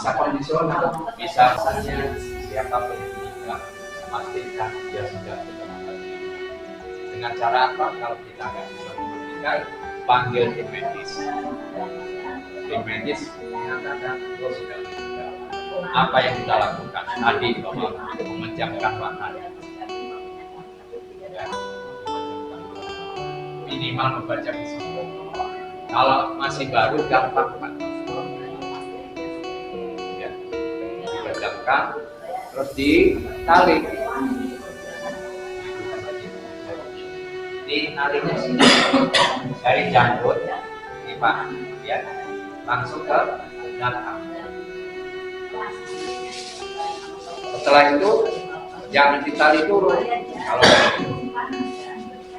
bisa kondisional, bisa saja siapapun juga pastikan dia sudah berkenalan. Dengan cara apa? Kalau kita nggak bisa memastikan, panggil tim medis. Tim medis mengatakan oh sudah meninggal. Apa yang kita lakukan? Tadi bahwa memejamkan mata. Ya. Minimal membaca bismillah. Kalau masih baru gampang Pak. Ya. Dipejamkan, terus ditarik. Dinariknya sini dari janggut, ini Pak, ya, langsung ke belakang. Setelah itu jangan ditali dulu. Kalau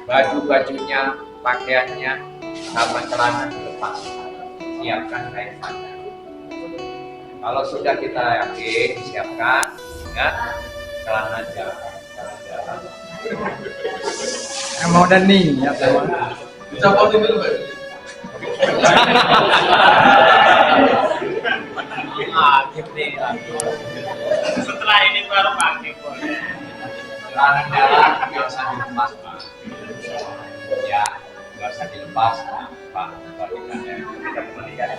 baju-bajunya, pakaiannya, sama celana dilepas, siapkan kain panjang. Kalau sudah kita yakin, siapkan, ya, celana jalan. Mau dan nih, ya teman. Bisa foto dulu, Pak. Setelah ini baru pakai Celana jalan nggak usah dilepas Pak. Ya, nggak usah dilepas Pak. Kita kembalikan.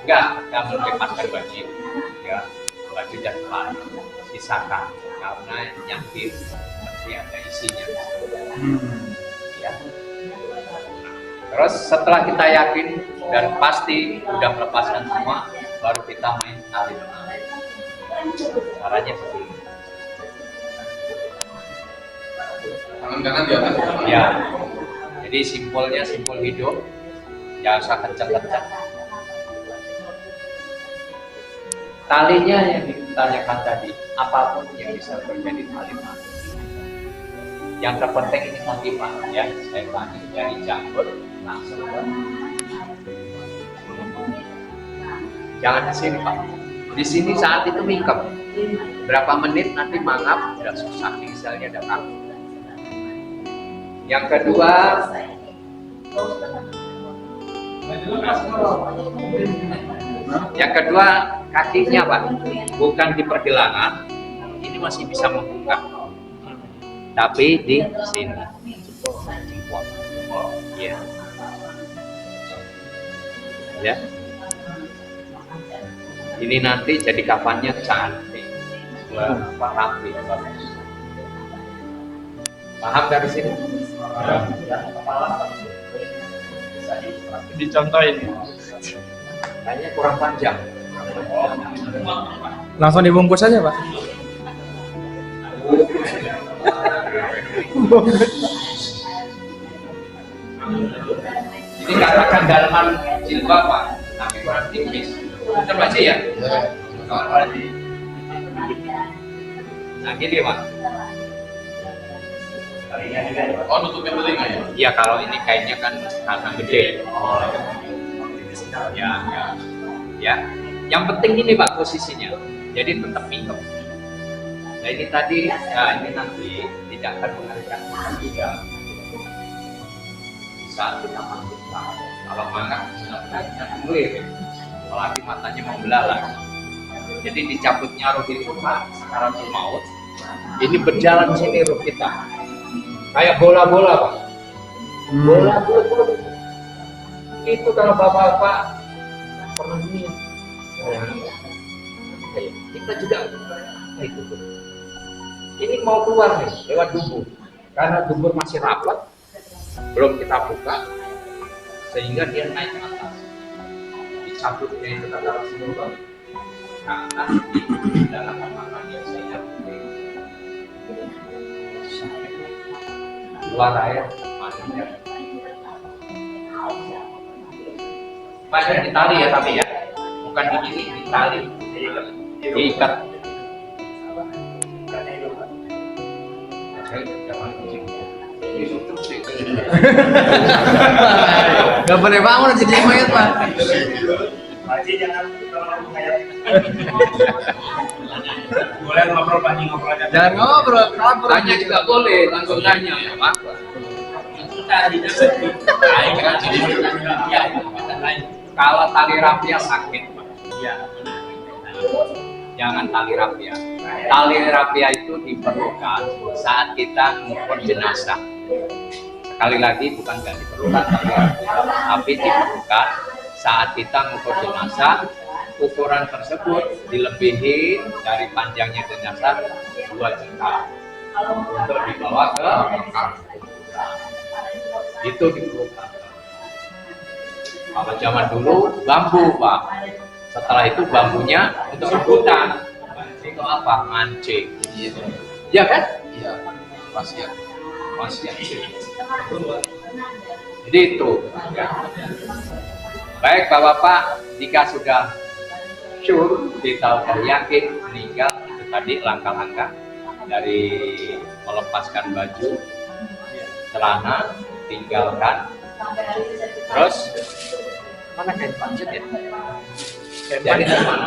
Ya, nggak melepaskan baju. Ya, baju dan celana sisakan karena yang pasti ada isinya. Ya. Terus setelah kita yakin dan pasti udah melepaskan semua, baru kita main tali benang. Caranya seperti ini. Tangan kanan di atas. Ya. Jadi simpulnya simpul hidup, jangan usah kencang-kencang. Talinya yang ditanyakan tadi, apapun yang bisa terjadi tali benang. Yang terpenting ini motifan ya, saya ulangi dari janggut langsung ke jangan di sini Pak. Di sini saat itu mingkem. Berapa menit nanti mangap udah susah, misalnya ada kaku. Yang kedua, kakinya Pak, bukan di pergelangan, ini masih bisa membuka. Tapi di sini jempol. Ya. Ya. Ini nanti jadi kafannya cantik. Rapi. Paham dari sini? dicontohin. Kayaknya kurang panjang. Langsung dibungkus aja, Pak. Ini katakan dalaman jilbab Pak, tapi kurang tipis. Betul baca ya? Nah gini Pak. Oh, nutupin telinga ya? Iya kalau ini kainnya kan karena gede. Ya, ya, ya. Yang penting ini Pak posisinya. Jadi tetap mingkem. Nah ini tadi, nah ini nanti tidak akan mengalirkan juga. Saat kita masuk kalau mangap kita kulit, apalagi matanya mau belalak. Jadi dicabutnya ruh itu Pak, sekarang maut. Ini berjalan sini ruh kita, kayak bola-bola Pak. Bola-bola. Itu kalau bapak-bapak pernah lihat. Kita juga itu. Ini mau keluar nih lewat dubur, karena dubur masih rapat, belum kita buka, sehingga dia naik ke atas. Dicabutnya itu kata Rasulullah, karena di dalam makannya saya keluar air maninya. Banyak ditali ya tapi ya, bukan begini, ditali, diikat. Gak boleh bangun jadi mayat, Pak. Haji jangan terlalu kayak. Boleh ngobrol Pak, ngobrol aja. Jangan ngobrol, kabur. Tanya juga boleh, langsung tanya apa? Kalau tali rafia sakit, Pak. Iya. jangan tali rapia. Tali rapia itu diperlukan saat kita mengukur jenazah. Sekali lagi bukan nggak diperlukan tali rapia, tapi diperlukan saat kita mengukur jenazah. Ukuran tersebut dilebihi dari panjangnya jenazah 2 juta untuk dibawa ke itu diperlukan. Kalau zaman dulu bambu, Pak. Setelah itu bambunya untuk rebutan. Itu apa? Mancing. Iya kan? Iya, wasiat. Wasiat. Jadi itu. Ya. Baik, Bapak-bapak, jika sudah sure, kita sudah yakin meninggal, itu tadi langkah-langkah dari melepaskan baju, celana, tinggalkan, terus mana kain panjat ya? Jarit mana?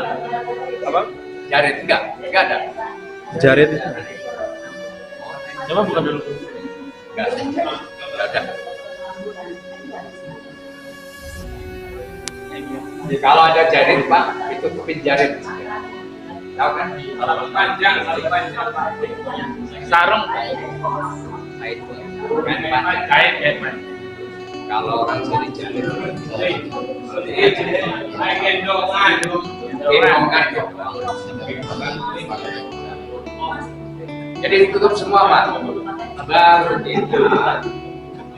Apa? Jarit enggak ada. Jarit. Coba buka dulu. Enggak ada. Kalau ada jarit, Pak, itu tutupin jarit. Tahu kan? Panjang. Sarung. Nah, itu kain panjat. Kain. Kalau orang sini jarit, Gendongan. gendongan. Jadi ditutup semua, Pak. Baru kita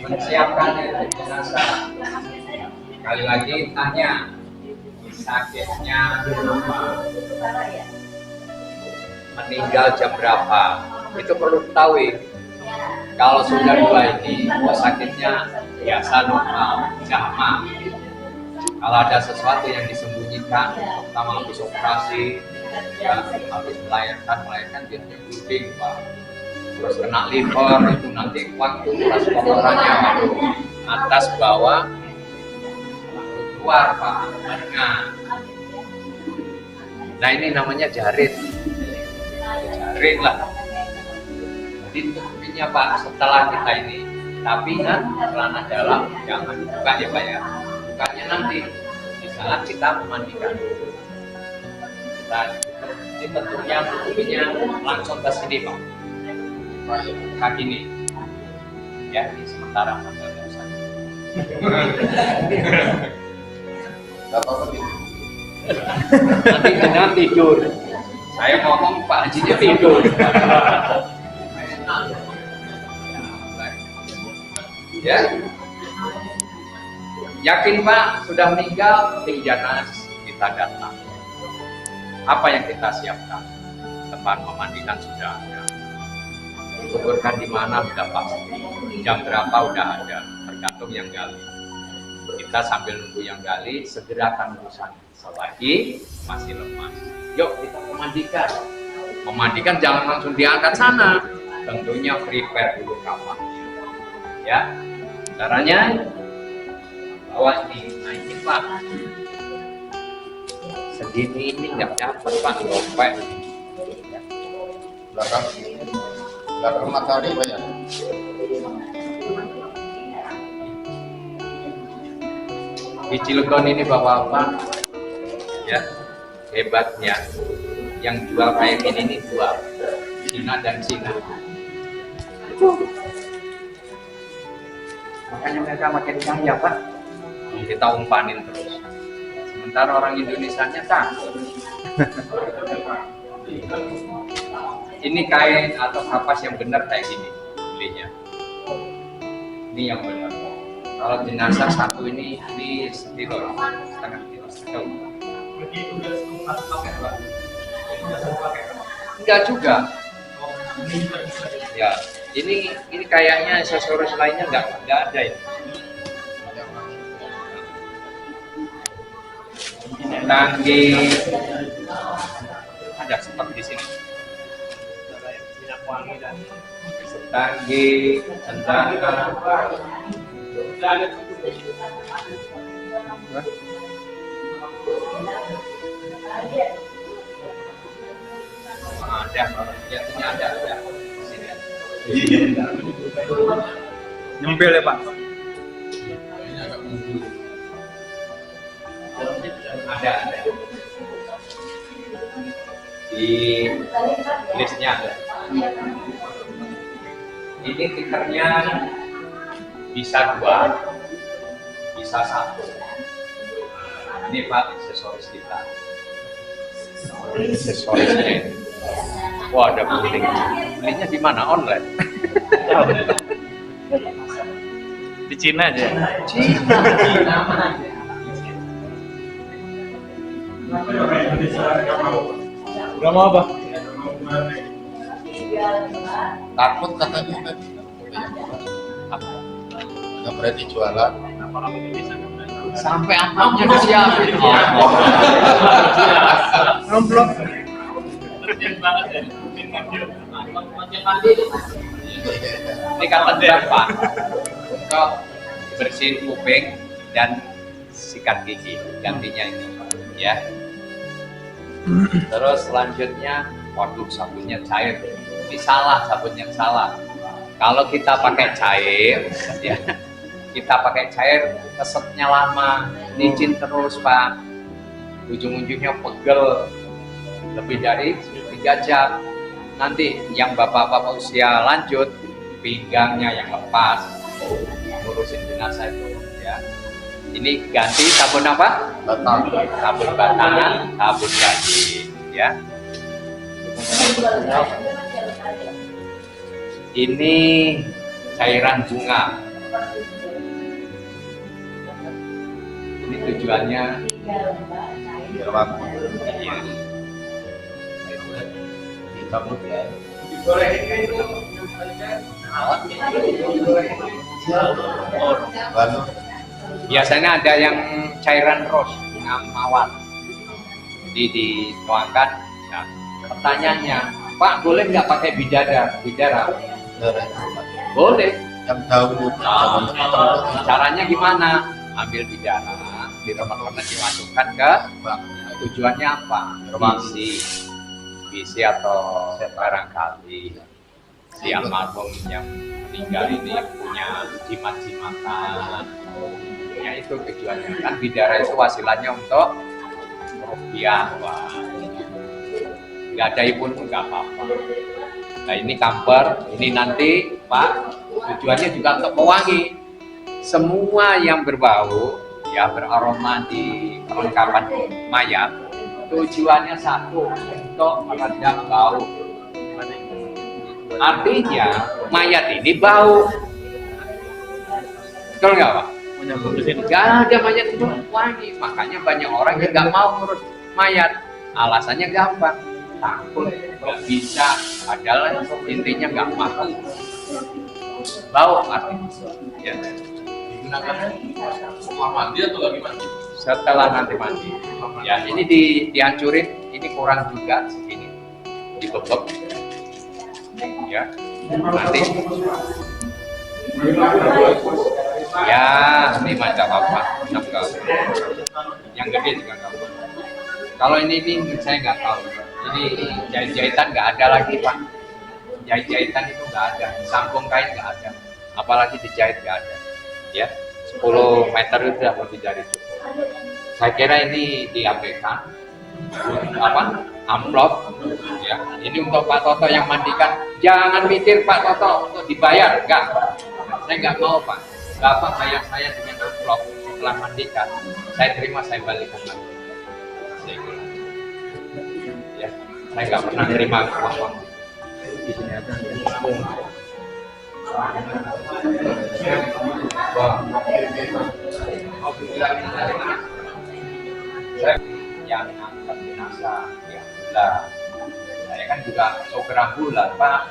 menyiapkan jenazah. Sekali lagi tanya, sakitnya apa? Meninggal jam berapa? Itu perlu diketahui. Kalau sudah 2 ini, sakitnya biasa normal, jama. Kalau ada sesuatu yang disembunyikan, pertama habis operasi, ya habis melahirkan biasanya bleeding, Pak. Terus kena liver, itu nanti waktu transportannya atas bawah keluar, Pak. Nah ini namanya jarit. Jarit lah. Jadi tutupinnya, Pak, setelah kita ini. Tapi kan celana dalam jangan buka ya, Pak ya. Bukanya nanti di saat kita memandikan. Kita ini tentunya tutupinnya langsung ke sini, Pak. Kaki ini. Ya, ini sementara nggak usah. Gak apa-apa gitu. Nanti jenengan tidur. Saya ngomong Pak Hajinya tidur. Ya. Yakin Pak sudah meninggal, tim jenazah kita datang. Apa yang kita siapkan? Tempat memandikan sudah ada. Kuburkan di mana sudah pasti. Jam berapa udah ada, tergantung yang gali. Kita sambil nunggu yang gali, segerakan urusan. Selagi masih lemas. Yuk kita memandikan. Memandikan jangan langsung diangkat sana. Tentunya prepare dulu kamarnya. Ya, caranya bawa ini. Nah ini Pak. Segini ini nggak dapat Pak, lopek. Belakang matahari banyak. Di Cilegon ini Bapak-bapak, ya hebatnya yang jual kayak gini ini 2, Cina dan Cina. Makanya mereka makin kaya Pak. Kita umpanin terus. Sementara orang Indonesianya takut. Ini kain atau kapas yang benar kayak gini belinya. Ini yang benar. Kalau jenazah satu ini sekilo, setengah kilo. Enggak juga. Ya, ini kayaknya aksesoris lainnya enggak ada ya. Tangki ada seperti di sini. Tangki, centang. Ada, lihatnya ada di sini. Nyempil ya Pak. Ada. di listnya ada. Ini tikernya bisa 2, bisa 1. Ini Pak aksesoris kita. Aksesorisnya. Wah, ada booting. Belinya di mana? Online. Di Cina aja. Cina mana? Gak mau apa? Takut katanya tadi. Nggak berani jualan. Sampai amplopnya disiapin. Amplop. Ini kata berapa? Untuk bersihin kuping dan sikat gigi, gantinya ini, ya. Terus selanjutnya, waduh sabunnya cair. Ini salah, sabunnya salah. Kalau kita pakai cair, ya, kita pakai cair, kesetnya lama, licin terus Pak. Ujung-ujungnya pegel, lebih dari 3 jam. Nanti yang bapak-bapak usia lanjut, pinggangnya yang lepas, ngurusin jenazah itu, ya. Ini ganti sabun apa? Batang. Sabun batangan, sabun gaji, ya. Ini cairan bunga. Ini tujuannya Biar waktu. iya. Dicabut ya. Baru. Biasanya ada yang cairan rose bunga mawar. Jadi dituangkan. Nah, pertanyaannya, Pak boleh nggak pakai bidara? Boleh. Yang dahulu zaman tertentu Caranya gimana? Ambil bidara, diremet-remet dimasukkan ke tujuannya apa? Bisi atau barangkali si almarhum yang meninggal ini punya jimat-jimatan. Ya itu tujuannya. Kan bidara itu wasilahnya untuk rupiah. Wah. Nggak ada pun nggak apa-apa. Nah ini kamper, ini nanti Pak tujuannya juga untuk mewangi semua yang berbau, ya beraroma di perlengkapan mayat. Tujuannya satu, untuk meredam bau. Artinya mayat ini bau. Betul nggak Pak? Nggak ada mayat itu wangi. Makanya banyak orang yang nggak mau ngurus mayat. Alasannya gampang, takut, nggak bisa. Padahal intinya nggak mau. Bau artinya. Ya. Mandi atau gimana? Setelah nanti mandi. Ya ini dihancurin. Ini kurang juga segini. Dibebek. Ya. Nanti. Ya, ini macam apa? Yang gede juga nggak apa. Kalau ini saya nggak tahu. Ini jahit-jahitan nggak ada lagi Pak. Jahit-jahitan itu nggak ada. Sambung kain nggak ada. Apalagi dijahit nggak ada. Ya, 10 meter itu sudah lebih dari itu. Saya kira ini diabaikan. Apa? Amplop. Ya, ini untuk Pak Toto yang mandikan. Jangan mikir Pak Toto untuk dibayar, enggak. Saya nggak mau Pak. Bapak bayar saya dengan amplop setelah mandikan. Saya terima, saya balikan lagi. Ya, saya nggak pernah terima uang. Di sini ada. Wah. Saya yang angkat jenazah, ya bulan. Saya kan juga sopir ambulan Pak.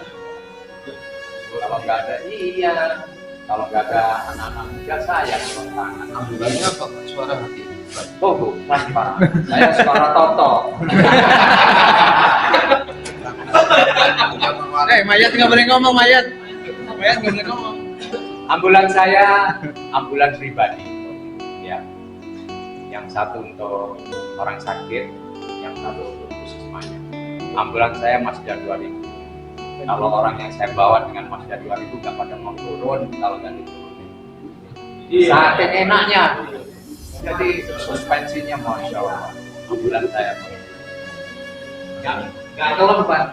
Kalau nggak ada iya. Kalau nggak ada anak-anak muda saya turun tangan. ambulannya apa? Suara hati. Oh bukan Pak, saya suara Toto. Mayat nggak boleh ngomong mayat. Mayat nggak boleh ngomong. Ambulans saya ambulans pribadi, ya. Yang satu untuk orang sakit, yang satu untuk khusus mayat. Ambulans saya Mazda 2000. Kalau orang yang saya bawa dengan Mazda 2000 nggak pada mau turun kalau nggak diturunin. Saking enaknya, jadi suspensinya masya Allah. Ambulans saya. nggak tolong Pak.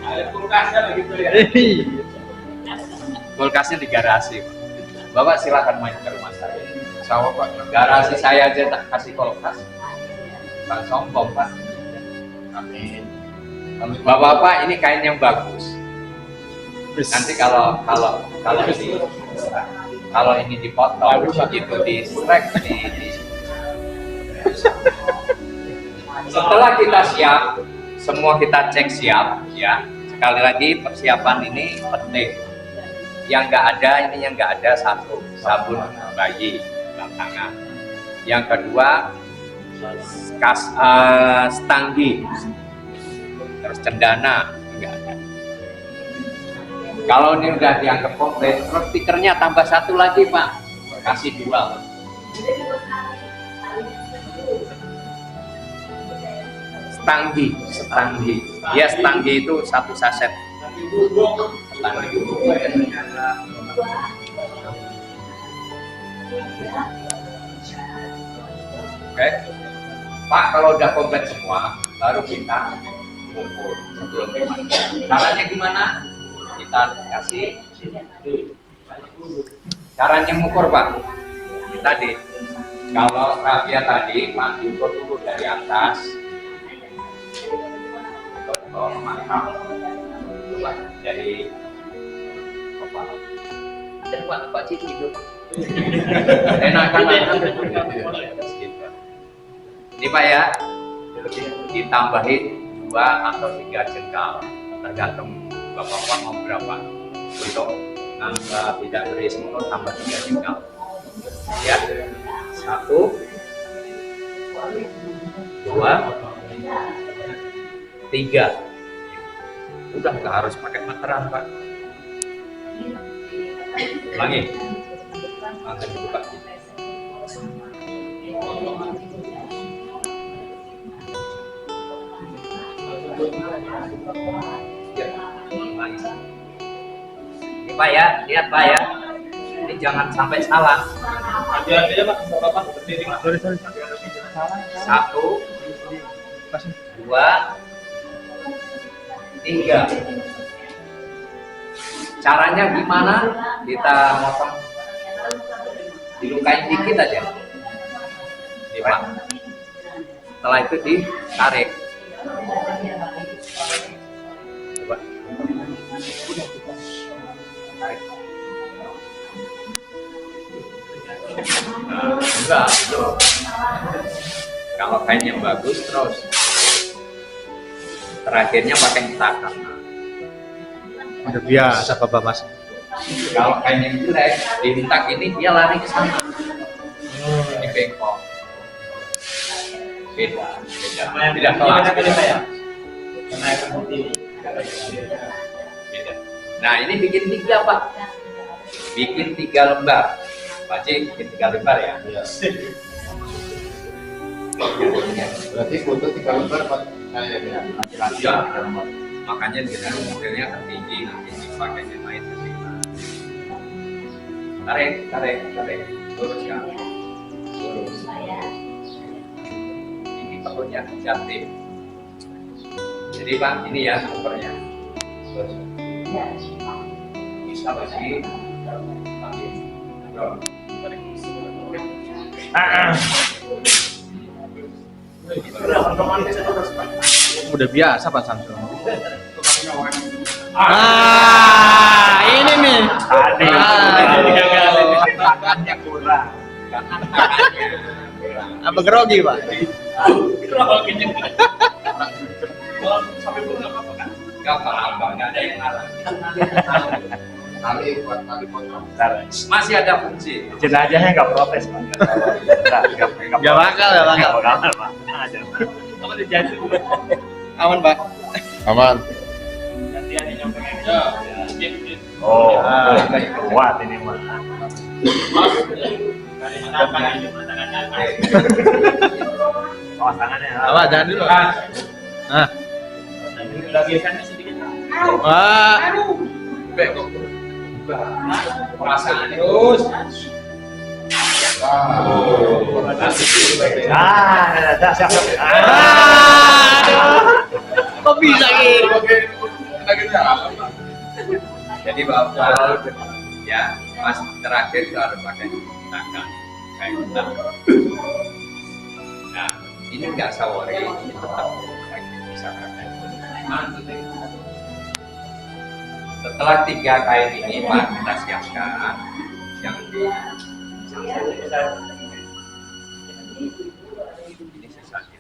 Ada kulkasnya begitu ya. Kulkasnya di garasi Pak. Bapak silakan main ke rumah saya. Sawah Pak. Garasi saya aja tak kasih kulkas. Bukan sombong Pak. Amin. Bapak-bapak ini kain yang bagus. Nanti kalau ini dipotong, begitu di strek, setelah kita siap, semua kita cek siap, ya. Sekali lagi persiapan ini penting. Yang nggak ada satu sabun bayi tangan. Yang kedua stanggi, terus cendana nggak ada. Kalau ini udah dianggap komplit, terus stikernya tambah satu lagi Pak, kasih dua. Stanggi. Ya stanggi itu satu saset. Stanggi. Oke, Pak kalau udah komplit semua, baru kita ngumpul sebelum dimakan. Caranya gimana? Kita kasih caranya mengukur Pak. Tadi kalau rafia tadi Pak diukur dulu dari atas ke bawah mantap, dari kepala. Dan Pak Cik itu enakan ini Pak ya, ditambahin 2 atau 3 jengkal tergantung Bapak mau berapa. Untuk tidak beri semua tambah 3 jengkal ya. 1 2 3. Udah nggak harus pakai meteran Pak. Ulangi, akan dibuka. Ini Pak ya, lihat Pak ya. Ini jangan sampai salah. Hati-hati ya Pak, Bapak berdiri Pak. 1 2 3. Caranya gimana? Kita motong, dilukain dikit aja. Nih Pak. Setelah itu ditarik. Coba. Tarik. Nah, enggak, itu. Kalau kainnya bagus terus. Terakhirnya pakai hentakan. Udah biasa Bapak Mas. Kalau kainnya jelek, dihentak ini dia lari ke sana. Ini bengkok. Beda. Tidak kelas. ya. Karena akan berdiri. Beda. Nah ini bikin 3 Pak. Bikin 3 lembar. Pak Cik, bikin 3 lembar ya. Iya. Berarti foto 3 lembar Pak. Kayaknya laki-laki Ya. 3 lembar. Makanya dengan modelnya kan tinggi, nanti pakainya main ke sini. Tarik. Lurus ya. Lurus. Ini perlunya cantik. Jadi Pak, ini ya ukurnya. Bisa lagi. Udah biasa Pak Samsul. Ini nih. Tadi. Tangannya kurang. Apa grogi Pak? Sampai belum apa-apa kan? Gak apa-apa, nggak ada yang larang. Tali buat tali potong. Masih ada fungsi. Jenazahnya nggak protes Pak. Gak bakal ya Pak. Nggak bakal Pak. Ada. Kamu udah jadi. Aman Pak. Aman. Nanti ada yang pengen. Oh, kuat ini mah. Tangannya. Apa jangan dulu. Nah. Biasanya sedikit. Wah. Bengkok. Perasaan terus. Siap. Kok bisa gitu? Jadi bapak ya pas terakhir itu harus pakai tangan kayak kita. Nah ini nggak sawori, ini tetap bisa pakai. Setelah 3 kain ini Pak kita siapkan yang di ini sisanya.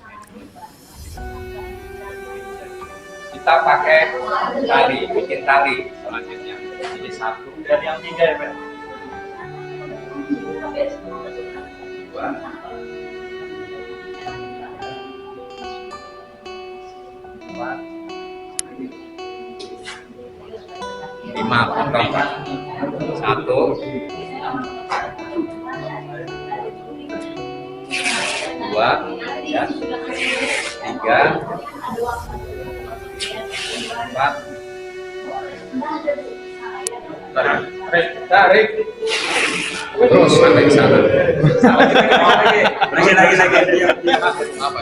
Kita pakai tali, bikin tali selanjutnya. Ini 1 Dan yang 3 ya, Pak. 5 potong 1 2 ya 3 4 tarik terus sampai ke sana. Lagi. Apa?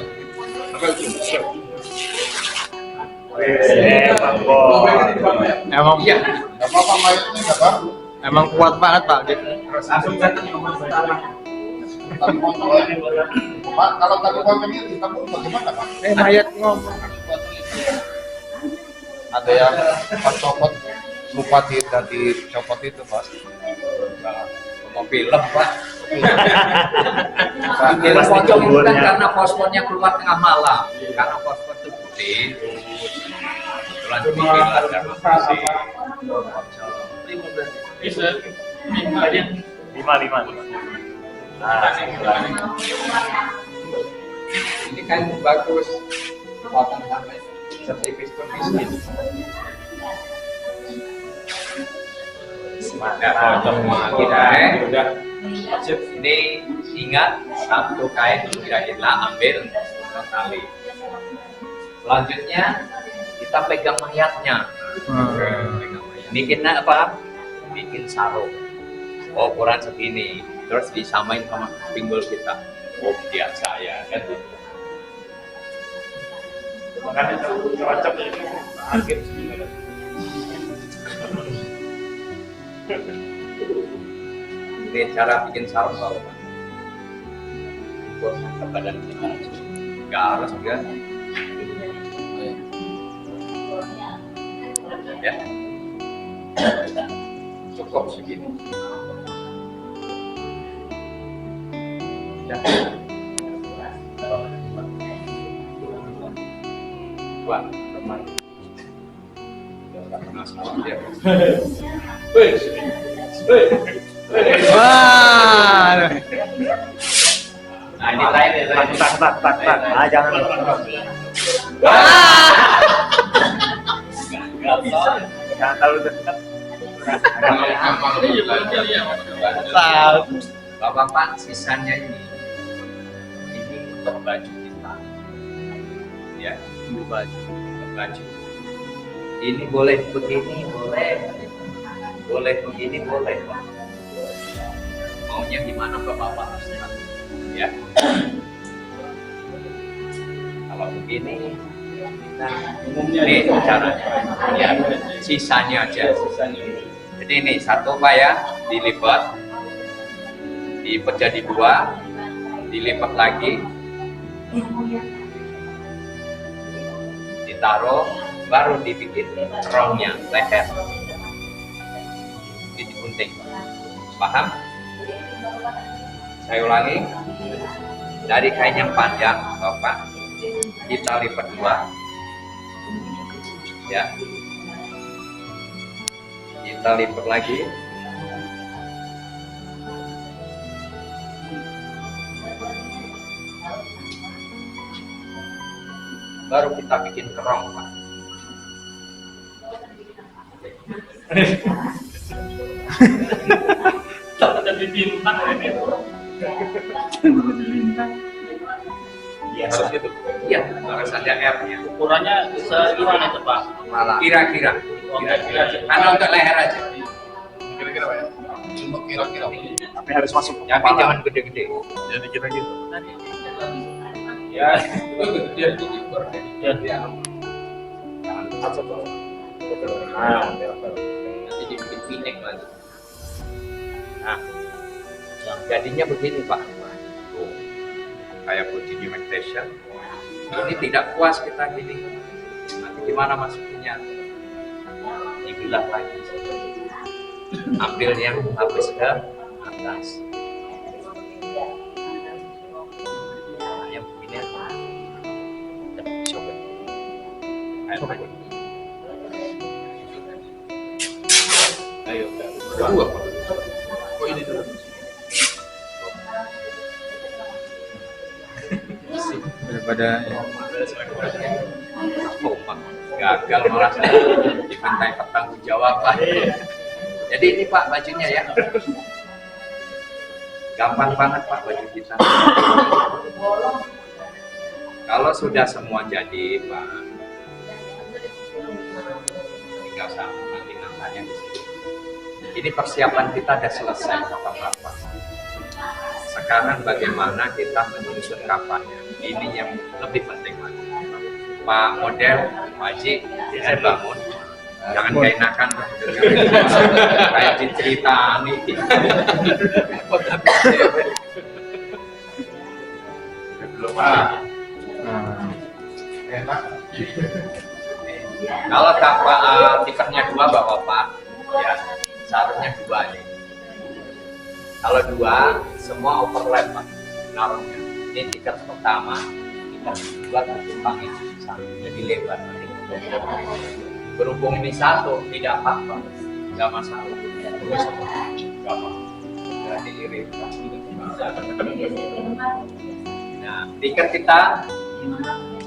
Bang Bos. Emang Iya, Gak apa-apa mayatnya gak apa? emang kuat banget Pak. Gitu. Langsung catat nomor tanah. Tali potongnya. Pak, kalau tali potongnya ditabur bagaimana Pak? Mayat ngomong. Ada yang pas copot lupa dicopot itu Pak. mau film Pak. Film pocong itu kan karena fosfornya keluar tengah malam, karena fosfor itu putih. Kebetulan dibilang karena putih. Lima. Ini kan bagus, potong sampai setipis pun miskin. Nah, kita ini ingat 1 kain sudah kita ambil tali. Selanjutnya kita pegang mayatnya. Bikin apa? Bikin sarung. Oh, ukuran segini. Terus disamain sama pinggul kita. Oh, biasa ya kan? Makanya cocok ini akhir sebenarnya. Ini cara bikin sarung kalau ikut ke badan kita. Nggak harus juga. Ya, cukup segini. Ya. Wah, teman. Wah. Nah ini lain ya. Tak. Ah, jangan. Nggak bisa. Jangan terlalu dekat. Bapak-bapak sisanya ini untuk baju kita. Ya, baju. Ini boleh begini, boleh begini, boleh. Maunya gimana bapak-bapak? Ya. Kalau begini, ini caranya. Ya, sisanya aja. Jadi ini 1 Pak ya, dilipat, dipecah jadi 2, dilipat lagi, ditaruh, baru dibikin rongnya, leher. Ini digunting. Paham? Saya ulangi. Dari kain yang panjang, Bapak, kita lipat 2. Ya. Kita lipat lagi. Baru kita bikin kerong, Pak. Tak ada bintang ini. Harus gitu. Iya, harus ada R-nya. Ukurannya segimana itu Pak? Kira-kira. Karena untuk leher aja. Kira-kira Pak ya? cuma kira-kira. Tapi harus masuk ke Tapi kepala. jangan gede-gede. Jadi kira gitu. Ya, Dia tinggi Ya. Nah, nanti dibikin pinek lagi. Nah, jadinya begini Pak. Tuh, kayak body meditation. Ini tidak puas kita gini. Nanti gimana masukinnya? Dibelah lagi. Ambil yang habis ke atas. Nah, yang begini. Coba. Ayo, Pak. Ayo, Dua, Pak. Oh, ini dulu. Daripada oh, Pak, gagal malah dimintai pertanggungjawaban. Jadi ini Pak bajunya ya. Gampang banget Pak baju kita. Kalau sudah semua jadi Pak, tinggal sama nanti namanya di sini. Ini persiapan kita sudah selesai Bapak. Sekarang bagaimana kita menyusun kapannya? Ini yang lebih penting lagi. Pak model, Pak Haji, bangun. Jangan keenakan kayak diceritani. Belum ada. Enak. Kalau tikernya 2 Bapak, ya seharusnya 2 nih. Kalau 2, semua overlap Pak, naruhnya. Ini tiket pertama, kita buat berkembang ini jadi lebar nanti. Berhubung ini 1, tidak apa-apa, nggak masalah. Terus nggak apa, berarti irit. Nah, tiket kita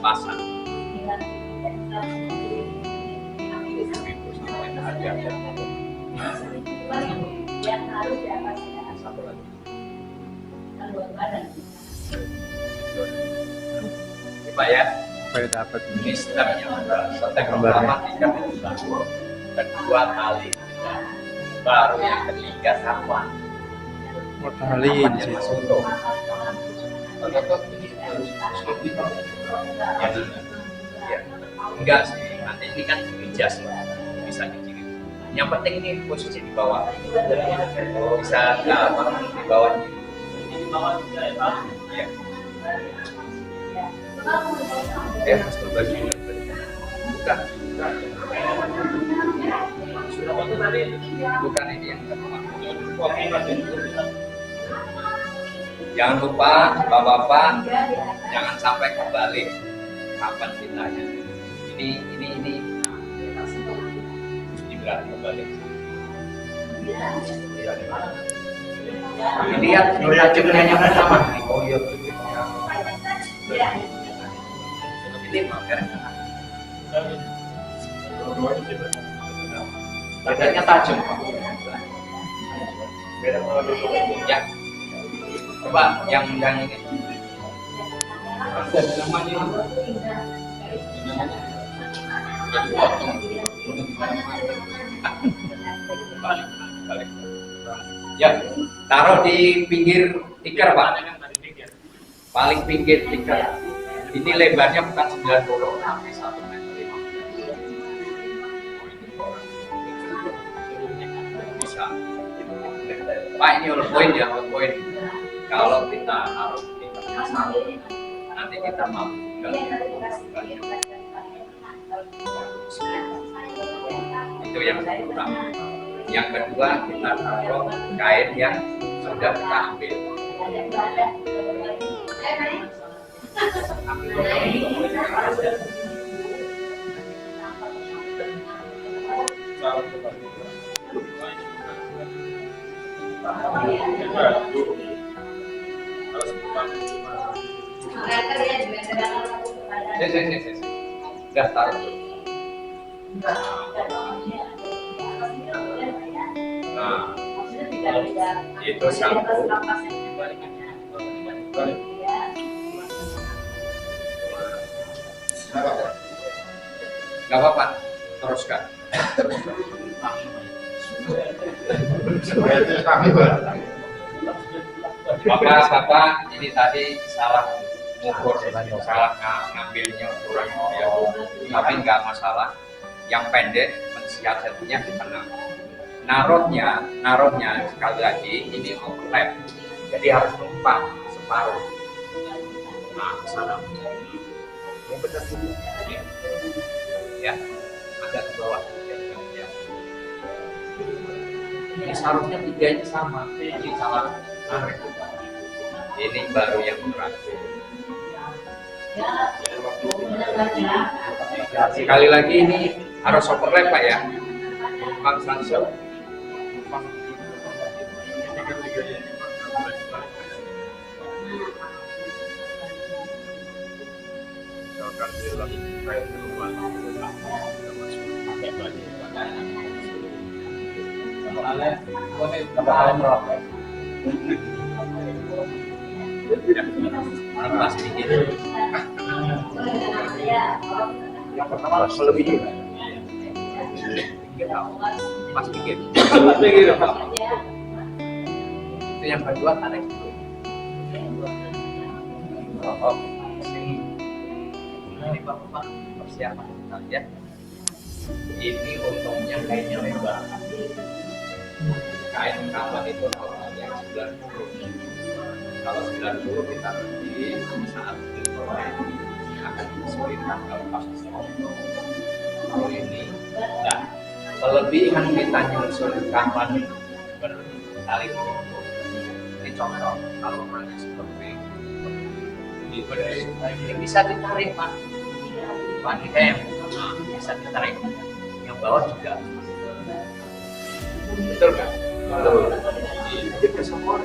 pasang. Satu lagi. Ini Pak ya, supaya dapat ini stepnya. Step pertama tiket itu kedua kali, baru yang ketiga sama. matahari di Yang situ. masuk tuh. Atau ini harus lebih. Jadi, ya, enggak sih. Nanti ini kan ijas bisa dikirim. Yang penting ini posisi di bawah. Bisa nggak apa di bawah ini. Di bawah juga ya Pak. Iya. Ya, Mas berbagi. Bukan. Bukan ini yang kedua. Jangan lupa Bapak-bapak, jangan sampai kembali kapan ditanya. Ini berarti kembali. Ini lihat tajamnya yang sama. Oh iya. Ini makan. Badannya tajam Pak. Ya. Coba yang ini. Balik. Ya, taruh di pinggir tikar Pak. Paling pinggir tikar. Ini lebarnya bukan 90, tapi 1,50 meter. Bisa. Pak ini all point ya, all point. Kalau kita taruh tikarnya sama, nanti kita mampu itu yang pertama. Yang kedua kita taruh kain yang sudah kita ambil. Sudah taruh. Nah, itu satu. Gak apa-apa, teruskan. Itu kami Pak. Bapak, ini tadi salah ngukur, salah ngambilnya ukuran ya. Tapi nggak masalah. Yang pendek mensiasatinya di tengah. Naruhnya sekali lagi ini overlap. Jadi harus numpang separuh. Nah, sana. Ini benar dulu. Ya, agak ke bawah. Ya. Ini sarungnya tiga ini sama. Ini salah narik. Ini baru yang terakhir. Sekali lagi ini harus overlap Pak ya. Bang Sanso. Pas dikit. Yang pertama melebihi. Pas dikit. Itu yang kedua tarik dulu. Oh, ini Bapak persiapan ya. Ini untungnya kainnya lebar. Kain kapan itu normalnya 90. Kalau 90 kita nanti saat diproses akan kesulitan kalau pas kalau ini enggak. Kelebihan kita nyusun kapan bersaling ini contoh kalau orangnya seperti ini bisa ditarik Pak. Pak ini kayak bisa ditarik. Yang bawah juga. Betul kan? Betul. Itu semua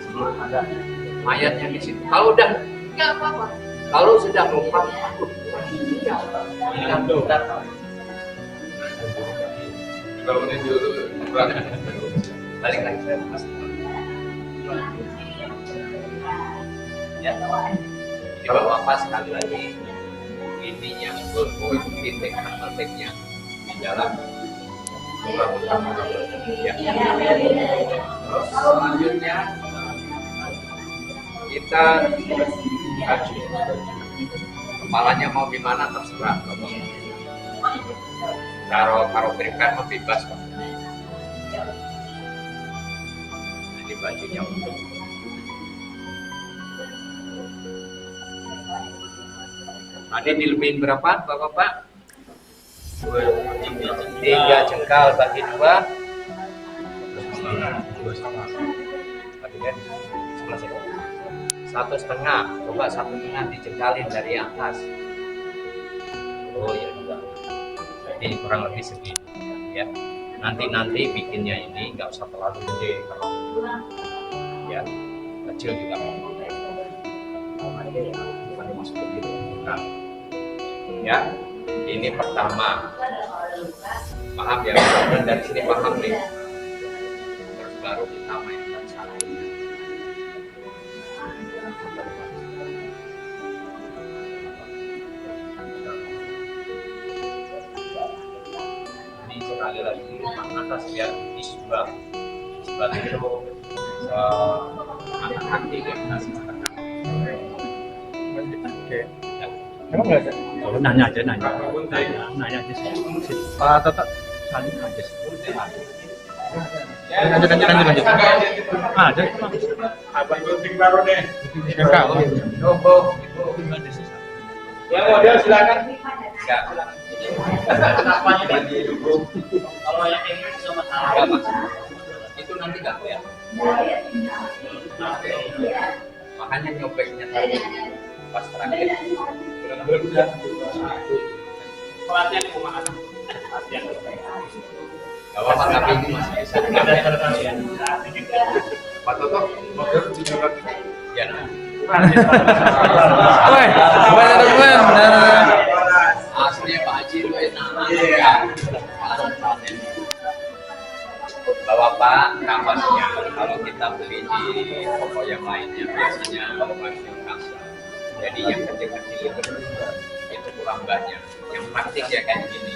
sebelum ada mayatnya di situ. Kalau udah nggak apa-apa. Kalau sudah numpang, ini kan benar. Kalau ini dulu Balik lagi saya pasti. Ya, di bawah apa sekali lagi ini yang titik titiknya di dalam ya. Terus selanjutnya kita kaji kepalanya mau gimana terserah taruh berikan bebas Pak. Ini bajunya untuk tadi dilebihin berapa Bapak? 3 jengkal bagi 2 1,5. Coba 1,5 dijengkalin dari atas. Oh ya juga. Jadi kurang lebih segini ya. Nanti bikinnya ini nggak usah terlalu gede kalau ya kecil juga mau. Bukan masuk begitu. Nah, ya. Ini pertama, paham ya, dari sini paham nih. Terus baru kita mainkan satu. Ini sekali lagi atas ya, di sebelah itu anak kaki ya, Oke. Emang nggak ada? Oh, nanya aja sih. Pak Tata, saling aja sih. Lanjut. Ada. Abang gunting baru deh. Jengkal. Ya model silakan. Ya. Kalau yang ini sama Enggak, Mas. Itu nanti nggak ya. Makanya nyobeknya tadi pas terakhir. Udah. pelatihan kumaha. Pelatihan. Gak apa-apa, tapi ini masih bisa dipakai. Pak Toto, model juga Ya. Woi, teman-teman. Aslinya Pak Haji itu enak. Ya. Bapak kampasnya kalau kita beli di toko yang lainnya biasanya masih kasa. Jadi yang kecil-kecil itu kurang banyak. Yang praktis ya kayak gini.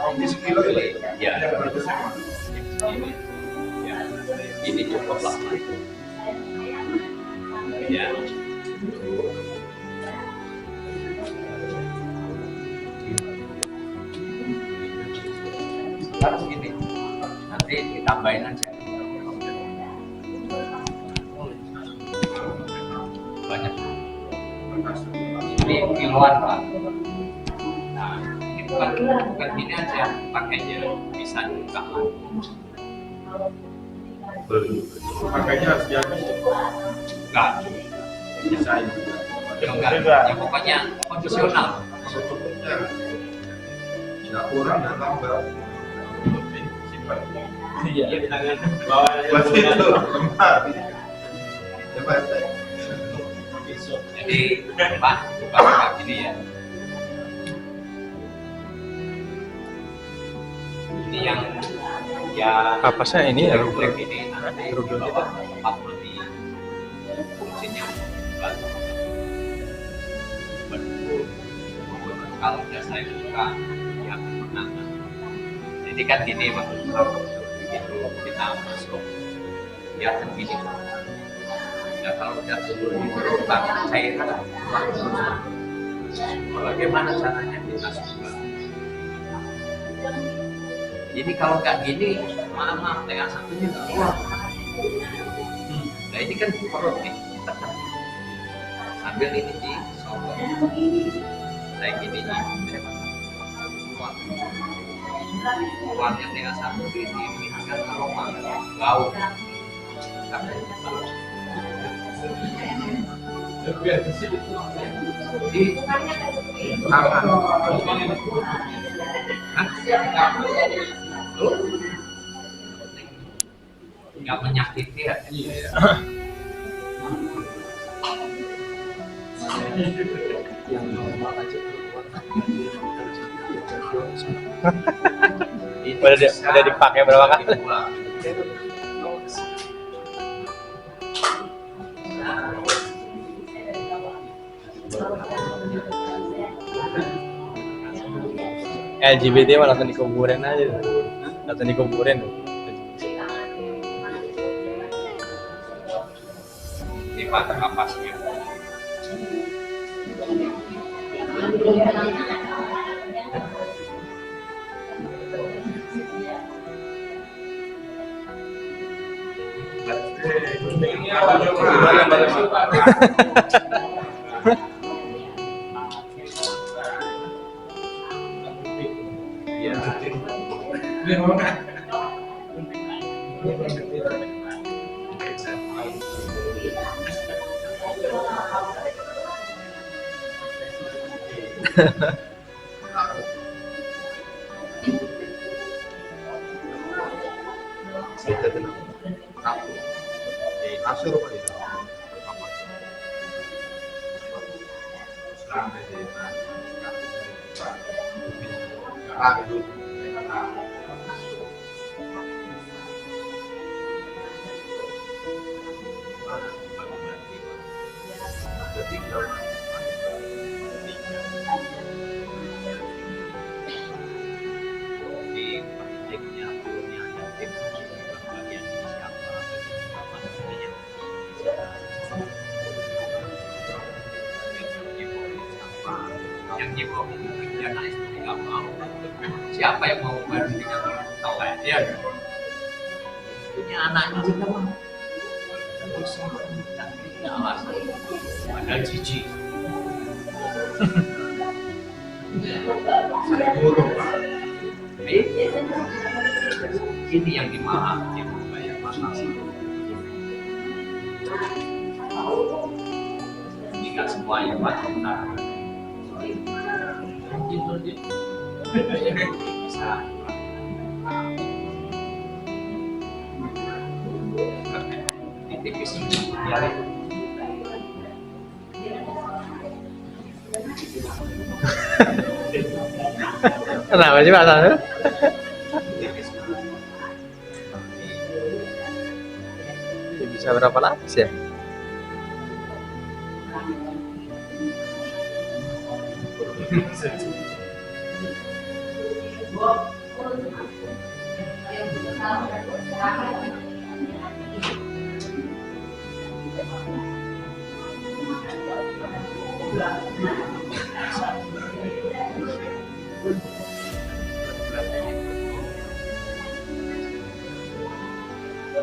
Roti sekilo itu. Ya, Ya, berarti sama. ini, ya, ini cukup lama. Ya. Harus gini, nanti ditambahin aja. Banyak. Ini kiloan Pak. Nah, ini bukan gini aja, pakainya bisa dibuka lagi. Makanya harus dihabis. Enggak, Bisa itu. ya enggak. Ya pokoknya kondisional. Secukupnya. Tidak kurang dan tambah. Simpan. Iya, tangan bawah Berarti itu lemah. Coba teh. Jadi Pak, bukan kayak gini ya. Ini yang Apa sih ini ya? rubrik ini nanti dibawa tempat lebih fungsinya bukan sama-sama. Betul. Kalau udah saya buka, ya menang. Jadi kan gini Pak, begitu kita masuk, ya kan gini. Ya kalau udah turun itu Pak, cairan bagaimana caranya kita suka? Jadi kalau nggak gini, maaf, tengah satunya nggak keluar. Nah ini kan perut nih, tekan. Sambil ini disogok. Kayak gini nih, keluar. Keluarnya tengah satu ini akan aroma, bau. Jadi aman. Nggak menyakiti ya. Yang normal aja Udah dipakai berapa kali? LGBT mah langsung dikuburin aja, langsung dikuburin. Ini Pak kapasnya. Kasur Pak itu. Ah, itu. Di praktiknya turunnya yatim bagian ini siapa, bagian yang nyimpulin ya nah istri nggak mau. Siapa yang mau bayar dengan telek ya? Punya anaknya juga mau. Terus dan ini alasan ada jijik. Saya buruk Pak. Ini yang dimaaf yang membayar mahal. Jika semuanya Pak gitu dia bisa di tipis biarin. Kenapa sih Pak Sanu? Tipis. Bisa berapa lapis ya?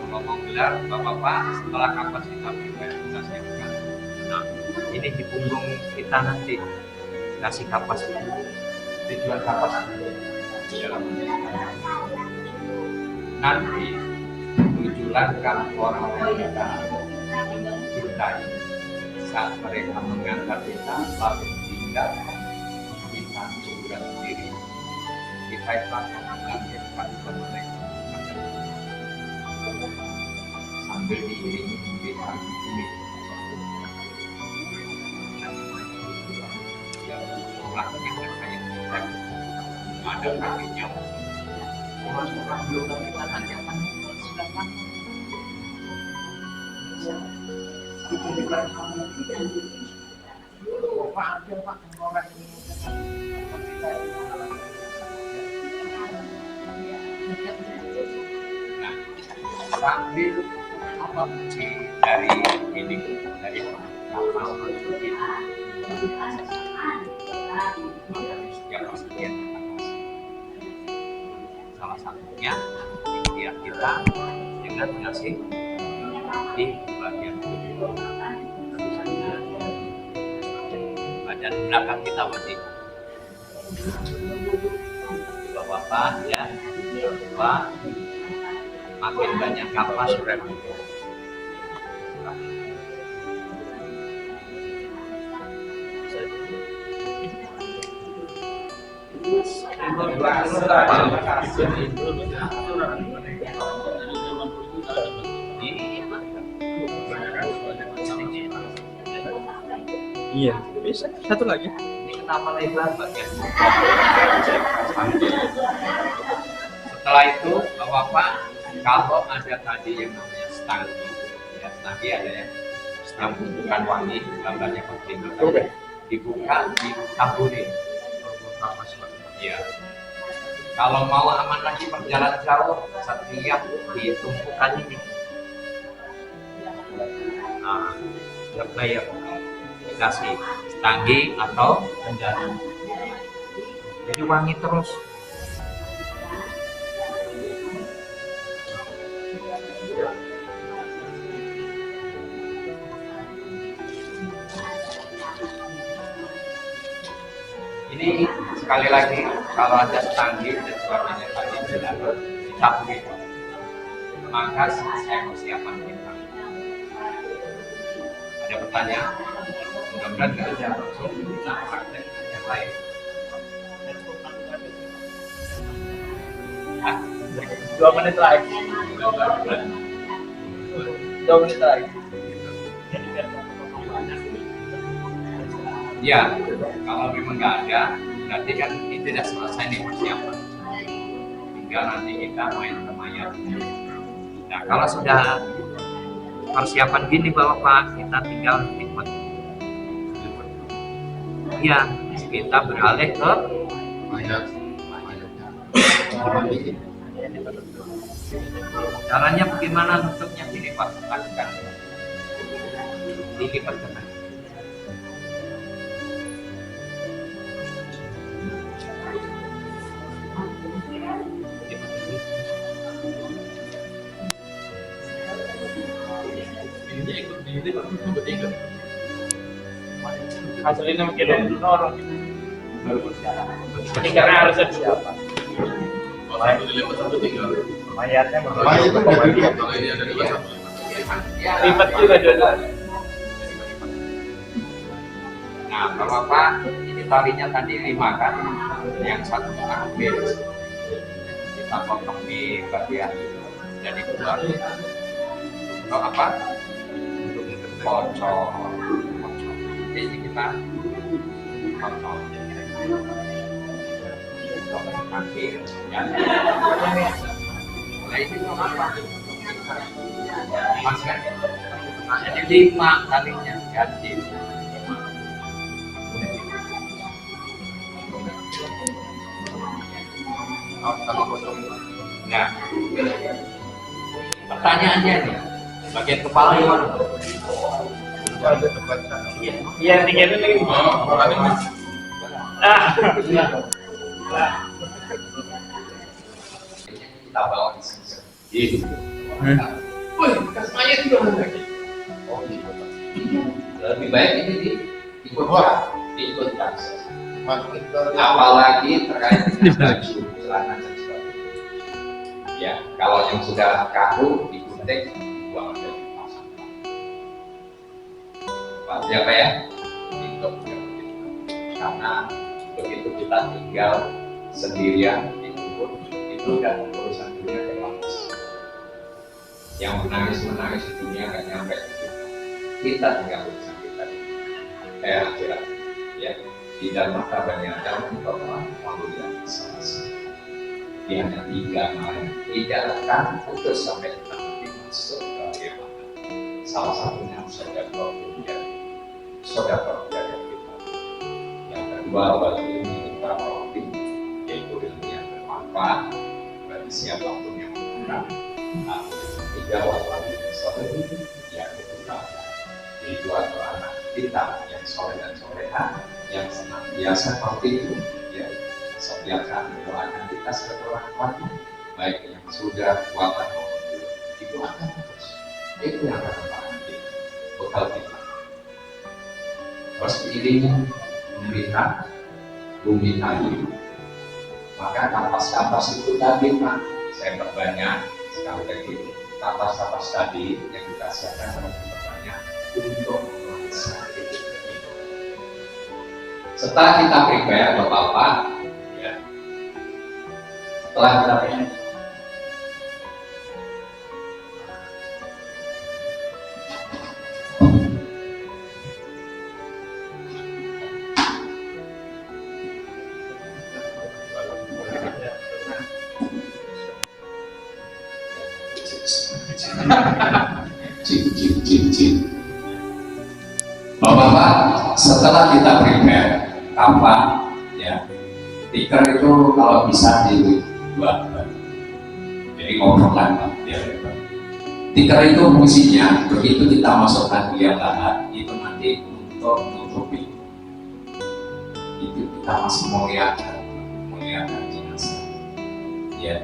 Ngomong gelar, Bapak-bapak, setelah kapas kita siapkan. Nah, ini di punggung kita nanti kasih kapas ini. Tujuan kapas di dalam nanti tujuankan orang-orang yang kita cintai saat mereka mengantar kita lalu tinggal kita juga sendiri kita itu akan mengakhirkan mereka sambil diiringi kita ini yang ulangnya kayak kita ada kakinya orang belum kita nanti akan sudah itu juga kamu Pak ada Pak orang ini nah sambil apa kunci dari ini dari kapal itu setiap pasien salah satunya ikhtiar kita dengan ngasih di bagian badan belakang kita berarti bapak ya Pak makin banyak kapas rem Iya, bisa. Satu lagi. Ini kenapa lebar bagian? Setelah itu, Bapak, kalau ada tadi yang namanya stanggi, ya stanggi ada ya, yang bukan wangi, gambarnya penting, dibuka, ditaburin. Ya. Kalau mau aman lagi perjalanan jauh, setiap ditumpukan ini. Nah, player dikasih stanggi atau penjara. Jadi wangi terus. Ini sekali lagi kalau ada stanggi dan sebagainya tadi dicabut, maka saya persiapan kita. Ada pertanyaan? Mudah-mudahan nggak ada langsung kita praktek yang lain. Nah, 2 menit lagi. 2 menit lagi. ya, kalau memang nggak ada, berarti kan ini tidak selesai nih persiapan. Tinggal nanti kita main ke mayat. Nah, kalau sudah persiapan gini Bapak, kita tinggal ikut. Ya, kita beralih ke mayat. caranya bagaimana nutupnya gini Pak, lakukan. Dilipat ke kanan. Hasilnya mungkin orang ini karena harus ada siapa mayatnya lipat juga dulu. Nah, Bapak, ini talinya tadi 5 kan, yang satu ambil, kita potong di bagian jadi 2. Untuk apa? Untuk pocong. Jadi kita potong. Kaki, ya. Mulai itu apa? Mas kan? Jadi 5 talinya gaji. Nah, pertanyaannya nih, bagian kepala yang mana? Ada tempat sana. Iya, tiga itu lagi. Ah. Kita bawa di sini. Gitu. Woi, bekas mayat itu lagi. Oh, gitu. Lebih baik ini diikut proses. Apalagi terkait dengan baju, celana dan sebagainya. Ya, kalau yang sudah kaku digunting, buang aja di pasang. Ya Pak ya, itu karena begitu kita tinggal sendirian di kubur, itu udah urusan dunia terbatas. Yang menangis di dunia gak nyampe kita tinggal urusan kita di akhirat. Ya, di dalam mata Bani Adam itu orang yang sama-sama. Dia hanya 3 malam tidak akan putus sampai kita nanti masuk ke akhirat. Salah satunya saudara kita. Yang kedua wali ini para wali, yaitu ilmu yang bermanfaat bagi siapapun yang menggunakan. Nah, ketiga wali soleh yang kita, yaitu anak kita yang soleh dan soleha yang senantiasa seperti itu, ya setiap kali doakan kita sebagai orang tua, baik yang sudah wafat maupun belum, itu akan terus. Itu yang akan kita bekal kita. Terus ini melihat bumi tadi, maka kapas-kapas itu tadi Pak, saya perbanyak sekali lagi kapas-kapas tadi yang kita siapkan semakin banyak untuk menguasai itu. Setelah kita prepare Bapak-Bapak, ya, setelah kita prepare, Bapak-bapak, setelah kita prepare apa ya, tikar itu kalau bisa dibuat, jadi ngomongkan ya. Tikar itu fungsinya begitu kita masukkan dia lahat itu nanti untuk menutupi, itu kita masih melihatkan jenazah, ya,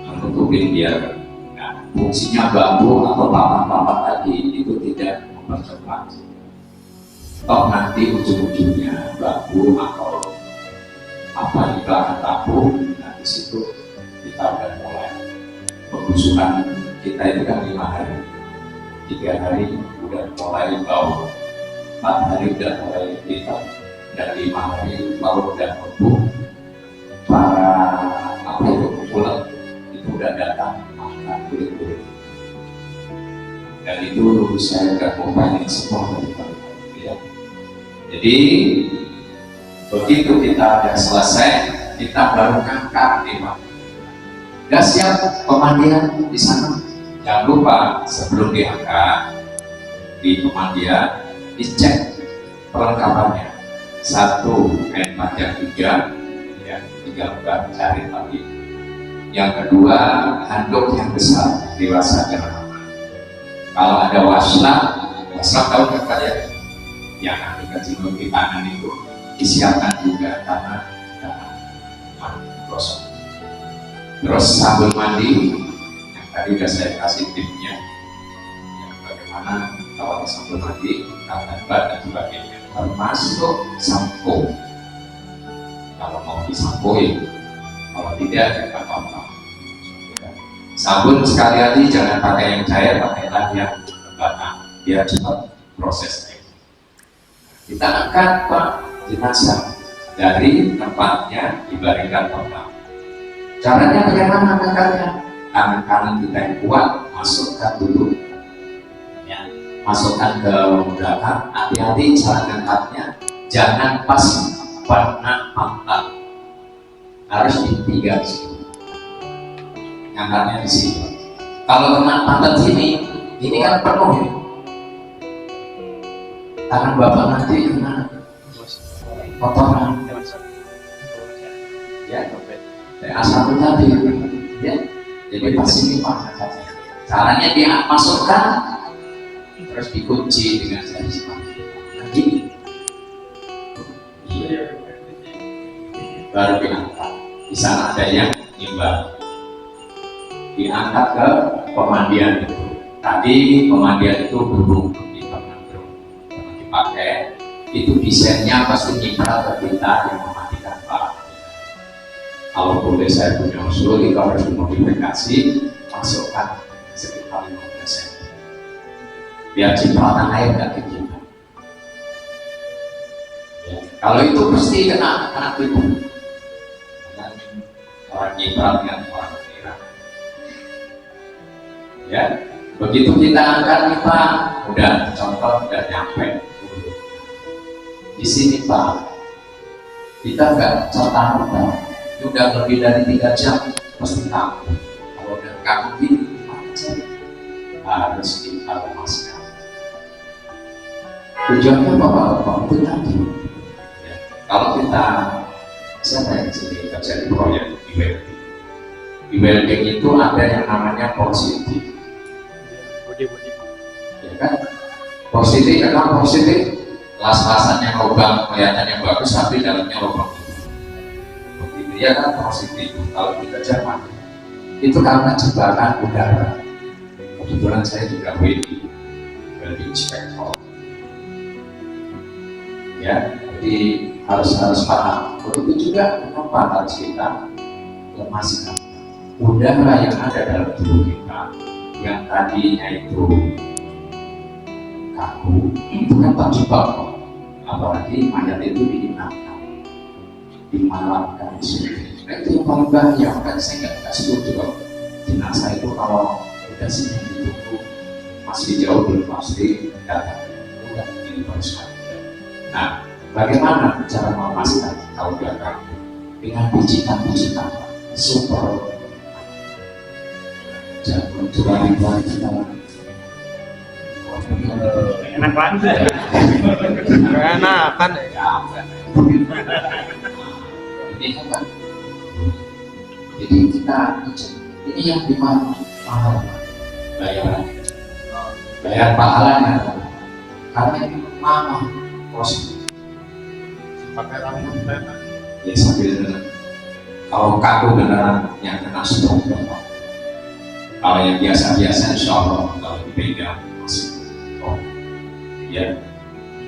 menutupin dia. Nah, fungsinya bambu atau papan-papan tadi itu tidak mempercepat. Toh nanti ujung-ujungnya bambu atau apa di belakang tabung, nah di situ kita akan mulai pembusukan kita itu kan 5 hari, 3 hari udah mulai bau, 4 hari udah mulai hitam, dan 5 hari baru udah tumbuh. Para apa itu kumpulan itu udah datang makan kulit-kulit, dan itu saya udah mau semua dari ya. Jadi begitu kita sudah selesai, kita baru ngangkat imam. Sudah siap pemandian di sana. Jangan lupa sebelum diangkat di pemandian dicek perlengkapannya. 1 kain panjang 3, ya 3 lembar cari tali. Yang kedua handuk yang besar dewasa jangan aman. Kalau ada waslah tahu nggak Pak ya? Yang nanti kecil di tangan itu disiapkan juga karena gosok. Terus sabun mandi yang tadi sudah saya kasih tipsnya, yang bagaimana kalau sabun mandi, katan bat dan sebagainya, termasuk sampo. Kalau mau disampoin, kalau tidak jangan apa-apa. Sabun sekali lagi jangan pakai yang cair, pakailah yang batang biar cepat prosesnya. Kita angkat Pak jenazah dari tempatnya dibaringkan pertama. Caranya bagaimana angkatnya? Tangan kanan kita yang kuat, masukkan dulu, ya, masukkan ke belakang. Hati-hati cara angkatnya, jangan pas pada pantat, harus di 3 sini. Angkatnya di sini. Kalau kena pantat sini, ini kan penuh ini. Tangan Bapak nanti kena kotoran, ya, A1 tadi, ya. Jadi pasti dipakai saja. Caranya dia masukkan, terus dikunci dengan jari jemari. Nah, gini. Iya. Baru diangkat. Di sana ada yang nimbang. Diangkat ke pemandian itu. Tadi pemandian itu belum dipakai. Itu desainnya pasti nyiprat ke kita yang mematikan Pak. Kalau boleh saya punya usul, kalau harus dimodifikasi, masukkan sekitar 15 cm. Biar cipratan air nggak ke kita. Ya, kalau itu pasti kena tipu. Orang nyiprat dengan orang kira. Ya, begitu kita angkat nih Pak, udah contoh udah nyampe. Di sini Pak, kita nggak serta-merta, udah lebih dari 3 jam pasti kaku. Kalau udah kaku gini, harus kita lemaskan. Tujuannya Bapak itu tadi. Ya, kalau kita, siapa yang sini kerja di proyek di welding? Di welding itu ada yang namanya positif. Ya kan? Positif, kenapa positif? Las-lasannya lubang kelihatannya bagus tapi dalamnya lubang begitu ya kan positif. Kalau kita Jerman itu karena jebakan udara. Kebetulan saya juga welding inspektor ya, jadi harus paham. Begitu juga kenapa harus kita lemaskan udara yang ada dalam tubuh kita yang tadinya itu kaku, itu kan terjebak. Apalagi mayat itu diinapkan, dimalamkan di sini. Nah, itu yang paling bahaya. Makanya saya nggak setuju kalau jenazah itu kalau udah sini ditunggu masih jauh belum pasti datang. Udah ini baru sekali. Nah, bagaimana cara memastikan kalau udah kaku? Dengan pijitan-pijitan super. Jangan curang-curang kita. Enak banget. Enakan ya. Ini kan, jadi kita ini yang dimana mahal bayar pahalanya karena ini mahal positif. Pakai rambut saya. Ya sambil kalau kaku beneran yang kena stroke. Kalau yang biasa-biasa insya Allah kalau dipegang masih. Ya,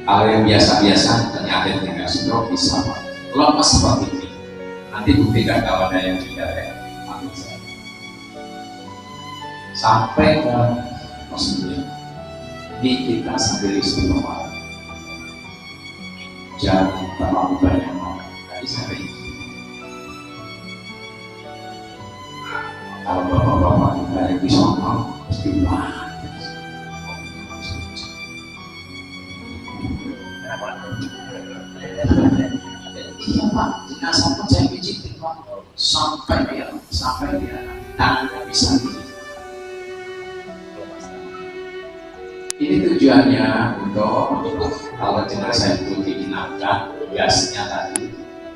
kalau yang biasa-biasa ternyata nggak stroke bisa lemas seperti ini. Nanti buktikan kalau ada yang tidak ada sampai ke maksudnya ini kita sambil istimewa. Jangan terlalu banyak makan. Tadi saya kalau bapak-bapak kita yang bisa makan pasti banyak. Iya Pak, jenazah pun saya pijitin Pak sampai dia tangannya bisa begini. Ini tujuannya untuk kalau jenazah itu diinapkan, gasnya tadi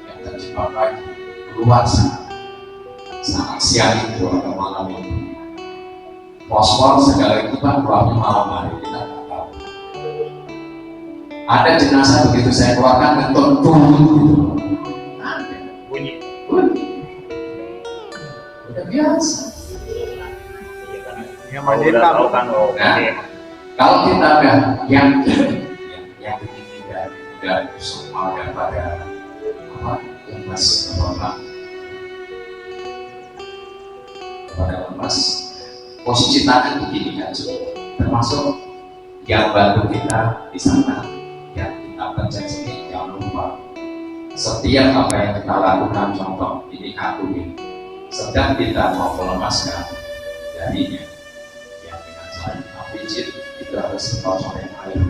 yang terjebak lagi keluar saat siang itu atau malam itu. Fosfor segala itu Pak keluarnya malam hari kita nggak tahu. Ada jenazah begitu saya keluarkan kentut gitu. Bunyi. Udah biasa. Yang Udah mandiri tahu kan Nah, kalau kita udah yakin ini udah semua daripada lemas pada lemas, posisi tangan begini kan termasuk yang bantu kita di sana yang kita pencet sini. Jangan lupa setiap apa yang kita lakukan, contoh ini kaku ini sedang kita mau melemaskan jarinya yang dengan saya pijit itu harus setor yang air.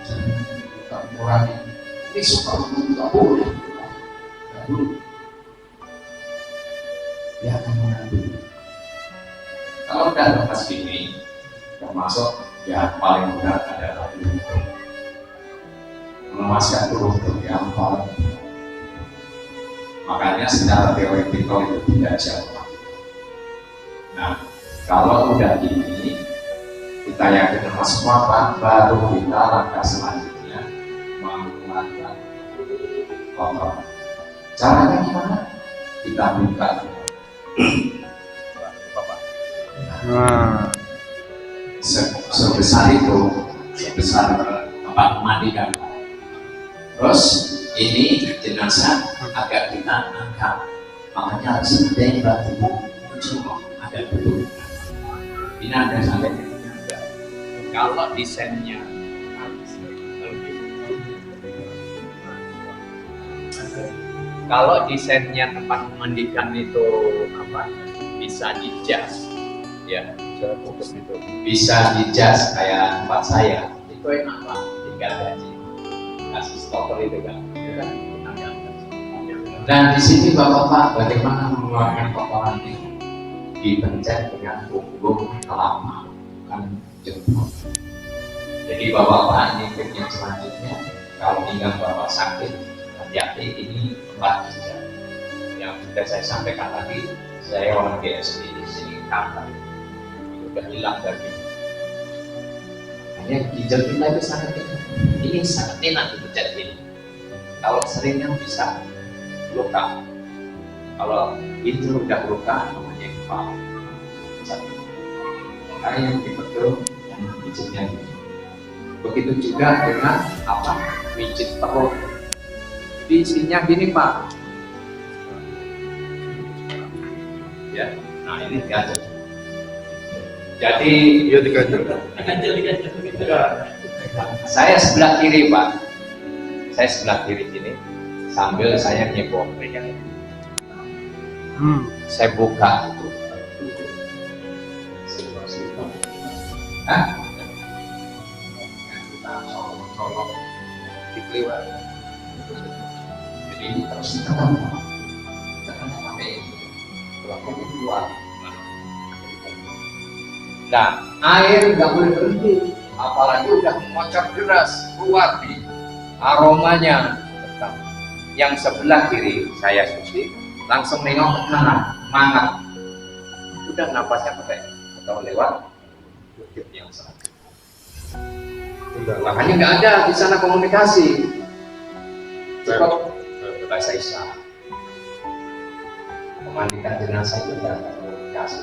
Jangan kita mengurangi ini super nggak boleh, nggak boleh. Dia akan mengandung. Kalau udah lepas gini, termasuk yang paling berat adalah lutut. Melemaskan lutut yang paling berat. Makanya secara teoretikal itu tidak jauh. Nah, kalau udah gini, kita yakin sama semua kan, baru kita langkah selanjutnya mengeluarkan kotoran. Caranya gimana? Kita buka. Sebesar itu, sebesar tempat mandi kan. Terus ini jenazah agak kita angkat, makanya harus ada yang bantu cuma ada dulu. Ini ada sampai Kalau desainnya tempat memandikan itu apa? Bisa dijas, ya. Bisa dijas kayak tempat saya. Itu enak Pak, tinggal gaji, kasih stopper itu kan. dan di sini Bapak-bapak bagaimana mengeluarkan kotoran ini? Dipencet dengan punggung kelapa, bukan jempol. Jadi Bapak-bapak ini yang selanjutnya, kalau tinggal Bapak sakit, hati-hati ini tempat pijat. Yang sudah saya sampaikan tadi, saya orang GSD di sini kanker, itu sudah hilang dari. Hanya ginjal kita itu sangat enak. Ini sangat enak dipencet ini. Kalau seringnya bisa luka. Kalau itu udah luka, namanya kepala. Makanya yang dipetul yang pijitnya gitu. Begitu juga dengan apa? Pijit perut. Isinya gini Pak. Ya, nah ini diganjel. Jadi, Iya diganjel. saya sebelah kiri Pak. Saya sebelah kiri sini sambil saya nyebok. Saya buka itu. Hah? Kita solok dikeliwat. Jadi ini terus ditekan sampai belakang keluar. Nah, air nggak boleh berhenti, apalagi udah mengocor deras keluar di aromanya. Yang sebelah kiri saya suci, langsung nengok ke kanan, mangap. Udah napasnya pakai atau lewat bukit yang salah. Makanya nggak ada di sana komunikasi. Cukup bahasa isyarat. Memandikan jenazah itu tidak ada komunikasi.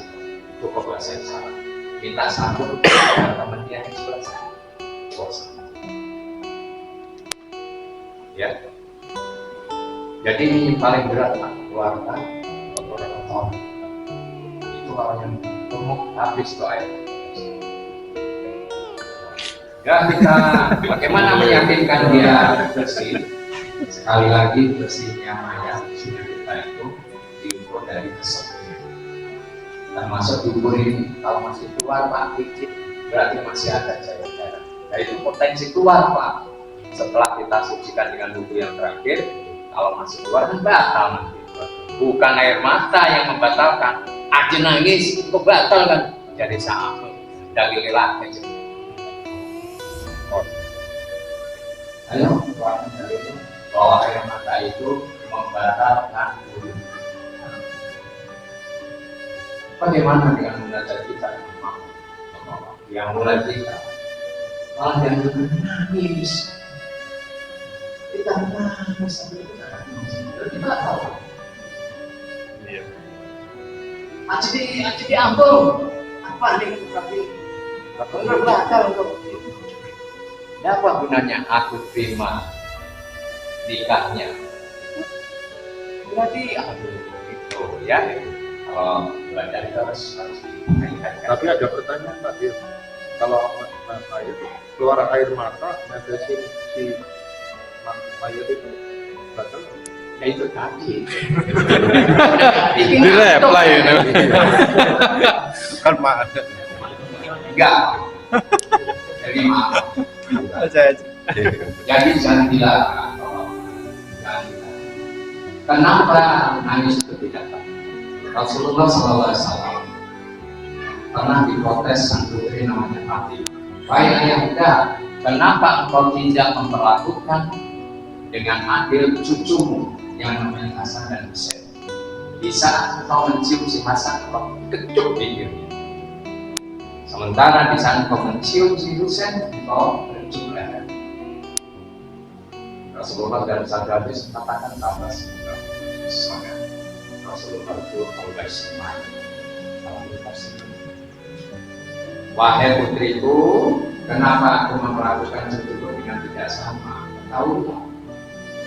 Cukup bahasa isyarat. Minta sambut teman dia yang sebelah sana. Ya. Jadi ini paling berat Pak, keluarkan kotoran. Itu kalau yang gemuk habis tuh air. Ya kita bagaimana meyakinkan dia bersih? Sekali lagi bersihnya mayat sudah kita itu diukur dari kesembuhan. Termasuk diukur ini kalau masih keluar Pak dikit berarti masih ada cairan. Nah itu potensi keluar Pak. Setelah kita sucikan dengan wudhu yang terakhir, kalau masih keluar kan batal nanti. Bukan air mata yang membatalkan. Aja nangis, kok batal kan? Jadi sama. Dari lelaki aja. Ayo, bahwa air mata itu membatalkan wudhu. Bagaimana dengan munajat kita? Yang mulai kita malah yang nangis. Kita nangis sampai kita tahu. Aji diambung. Apa nih tapi benar batal untuk apa gunanya aku terima nikahnya? Berarti aduh itu ya. Kalau baca itu harus dikaitkan. Tapi ada pertanyaan Pak Dir. Kalau mayat keluar air mata, netesin si mayat itu batal. Ya itu tadi. Di reply ini. Kan Pak. Enggak. Jadi maaf. Jadi jangan dilarang. Kenapa nangis itu tidak tahu? Rasulullah SAW pernah diprotes sang putri namanya Fatimah. Wahai ayahanda, kenapa engkau tidak memperlakukan dengan adil cucumu yang namanya Hasan dan Husain. Di saat engkau mencium si Hasan, engkau kecup bibirnya. Sementara di saat engkau mencium si Husain, engkau kecup leher. Rasulullah dan sahabat katakan tambah semoga Rasulullah itu Allah semuanya. Wahai putriku, kenapa aku memperlakukan cucuku dengan tidak sama? Tahu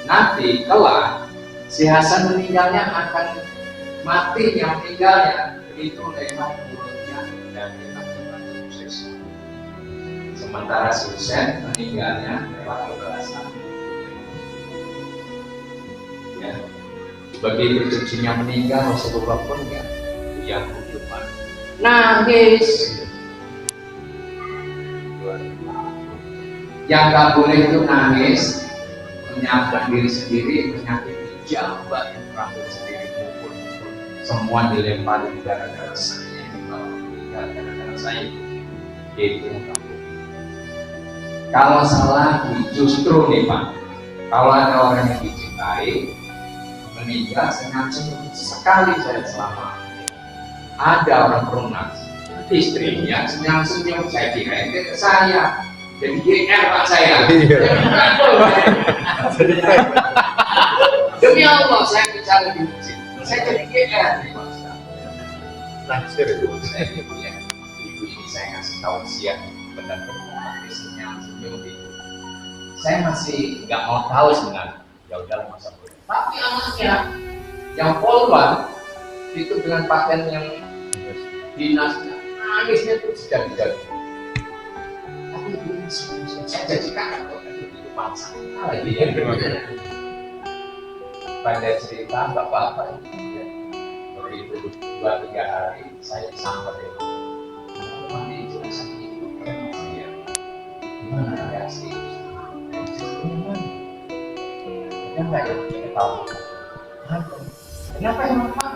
nanti kelak si Hasan meninggalnya akan mati, yang meninggalnya itu lewat mulutnya dan lewat sukses. Sementara si Husain meninggalnya lewat kekerasan. Ya. Begitu cucunya meninggal, Rasulullah pun yang kehidupan nangis. Yang gak boleh itu nangis, menyambut diri sendiri, menyakiti jambat rambut sendiri, pukul semua dilempar gara-gara saya, gara-gara saya itu yang gak boleh. Kalau salah justru nih Pak, kalau ada orang yang dicintai meninggal, senyum-senyum sekali saya selama ada orang perunas istrinya senyum-senyum, saya kira itu saya jadi GR Pak saya. Demi Allah saya bicara di masjid, saya jadi GR nih Pak. Naksir itu. Ibu ini saya ngasih tausiah benar-benar senyum-senyum itu. Saya masih nggak mau tahu sebenarnya. Ya udah masa bodoh. Tapi anaknya yang polwan itu dengan pakaian yang dinasnya, nangisnya itu jadi. Tapi ibu ini saya jadi kakak kok itu paksa lagi ya. Pada cerita nggak apa-apa ya. Begitu 2-3 hari saya sampai mandi jelasan itu keren ya. Gimana reaksi? Kenapa ya? Kita tahu. Kenapa emang Pak?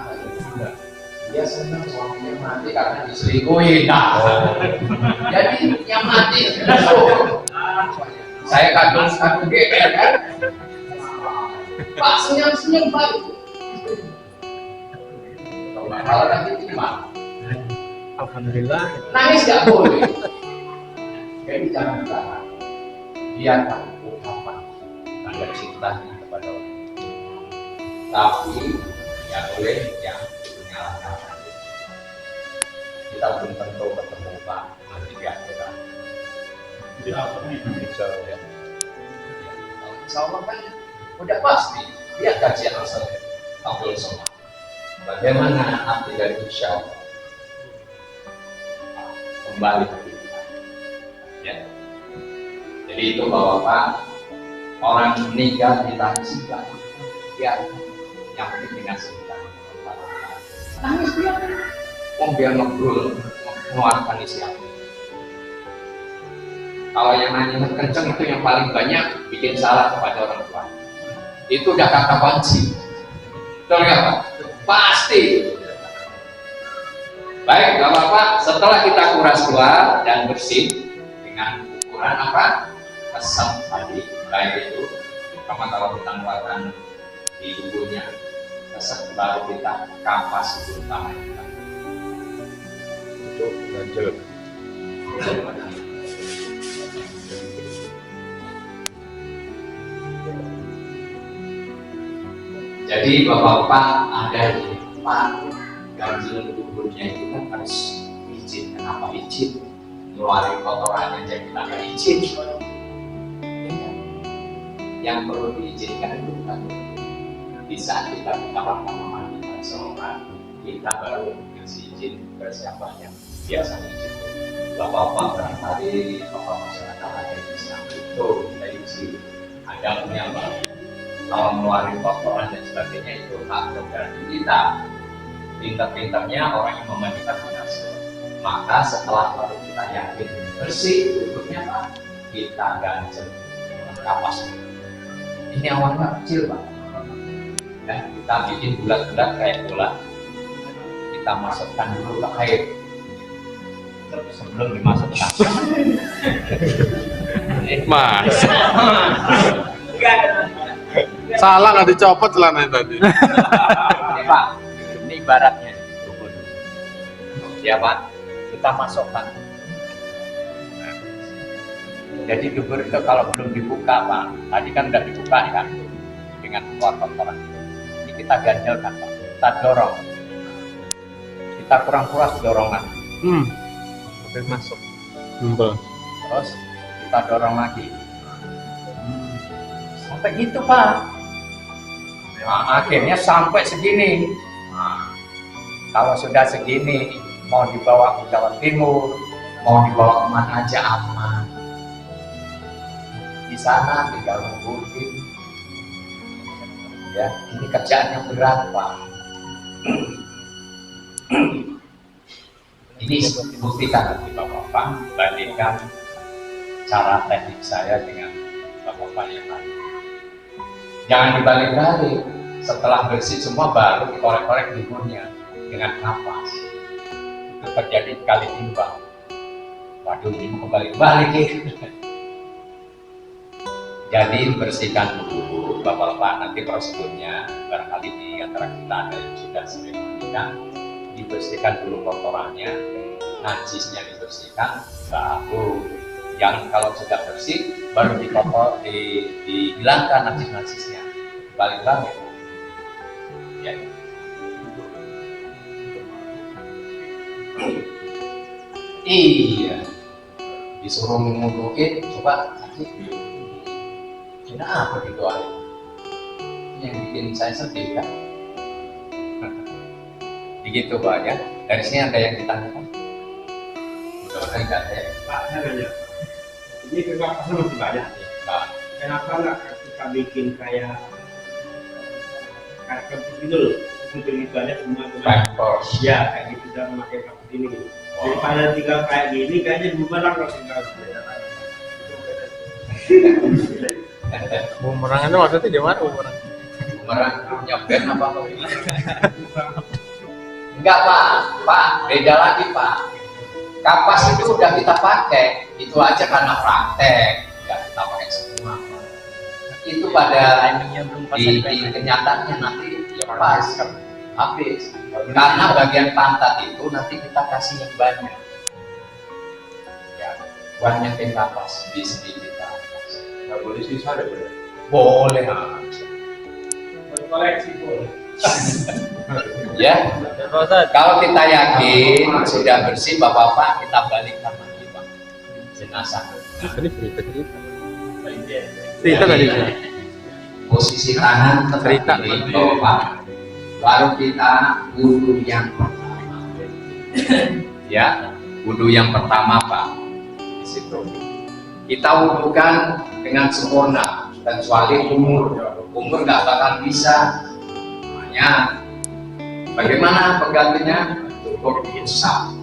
Dia senang suaminya mati karena diselingkuhin. Jadi yang mati saya kadung GR kan. Pak senyum-senyum Pak. Kalau nanti gimana? Alhamdulillah. Nangis nggak boleh. Jadi jangan tahan. Biarkan ungkapan tanda cintanya kepada orang. Tapi ya boleh yang menyalahkan. Kita belum tentu bertemu Pak nanti di akhirat. Insya Allah. Insya Allah kan udah pasti dia kajian asal Abdul Somad. Bagaimana arti dari insya Allah? Kembali ke kita. Ya. Jadi itu bahwa Pak, orang meninggal ditangisi Pak. Ya, yang penting dengan sebutan. Nangis dia. Biar ngobrol, mengeluarkan isi hati. Kalau yang nanya kenceng itu yang paling banyak bikin salah kepada orang tua. Itu udah kata kunci. Betul nggak Pak? Pasti. Baik, nggak apa-apa. Setelah kita kuras keluar dan bersih dengan ukuran apa? Asam tadi, baik itu. Pertama kalau kita mengeluarkan di tubuhnya, asam baru kita kampas itu utama kita. Untuk lanjut. Jadi bapak-bapak ada di Pak ganjil tubuhnya itu kan harus izin. Kenapa izin? Ngeluarin kotorannya jadi kita nggak izin. Yang perlu diizinkan itu bukan di saat kita minta memandikan seorang, kita baru kasih izin ke siapa yang biasa izin. Bapak-bapak barangkali bapak masyarakat ada di Islam itu kita izin. Ada punya bapak. Kalau mengeluarkan kotoran dan sebagainya itu hak prerogatif kita. Pintar-pintarnya orang yang memandikan jenazah. Maka setelah baru kita yakin bersih tutupnya Pak, kita ganjel dengan kapas. Ini awalnya kecil Pak. Ya, kita bikin bulat-bulat kayak bola. Kita masukkan dulu ke air sebelum dimasukkan. Mas. Salah nggak dicopot celananya tadi. Ini Pak, ini ibaratnya kubur. Ya Pak, kita masukkan. Nah, jadi dubur itu kalau belum dibuka Pak, tadi kan udah dibuka kan dengan keluar kotoran. Ini kita ganjalkan Pak, kita dorong. Kita kurang puas dorongan. Sampai masuk. Terus kita dorong lagi. Sampai gitu Pak. Nah, akhirnya sampai segini. Nah, kalau sudah segini, mau dibawa ke Jawa Timur, mau dibawa kemana aja aman. Di sana tinggal nungguin. Ya, ini kerjaannya berat Pak. Ini buktikan nanti Bapak-Bapak, bandingkan cara teknik saya dengan Bapak-Bapak yang lain. Jangan dibalik-balik. Setelah bersih semua baru dikorek-korek duburnya dengan kapas. Itu terjadi kali timbang. Waduh, ini mau kebalik-balik ya. Jadi bersihkan dulu Bapak-Bapak, nanti prosedurnya barangkali di antara kita ada yang sudah sering mandikan. Dibersihkan dulu kotorannya, najisnya dibersihkan, baru yang kalau sudah bersih baru dihilangkan najis-najisnya, balik-balik. Ya. Iya, disuruh ngudukin, coba nanti kenapa didoain? Ini yang bikin saya sedih kan? Begitu Pak ya. Dari sini ada yang ditanyakan? Mudah-mudahan nggak ada ya. Pak, saya nanya. Ini kekerasan masih banyak nih. Nah, Kenapa nggak kita bikin kayak kertas gitu loh? Untuk itu aja semua. Pampers. Ya, kayak gitu dan memakai kertas ini gitu. Daripada tinggal kayak gini, kayaknya bumerang kalau tinggal. Bumerang itu maksudnya gimana bumerang? Bumerang punya band apa Pak? Enggak Pak, beda lagi Pak. Kapas itu udah kita pakai, itu aja karena praktek, nggak kita pakai semua. Itu pada di kenyataannya nanti ya pas habis. Karena bagian pantat itu nanti kita kasih yang banyak. Ya, banyakin kapas di sini kita. Nggak boleh sisa deh boleh. Boleh. Koleksi boleh. Ya, kalau kita yakin sudah bersih Bapak-Bapak, kita balikkan lagi Pak jenazah. Tadi cerita. Cerita tadi. Posisi tangan Cerita. di Bapak. Baru kita wudhu yang pertama. Ya, wudhu yang pertama Pak. Di situ. Kita wudhukan dengan sempurna, kecuali umur. Umur nggak bakal bisa. Makanya bagaimana penggantinya? Cukup diusap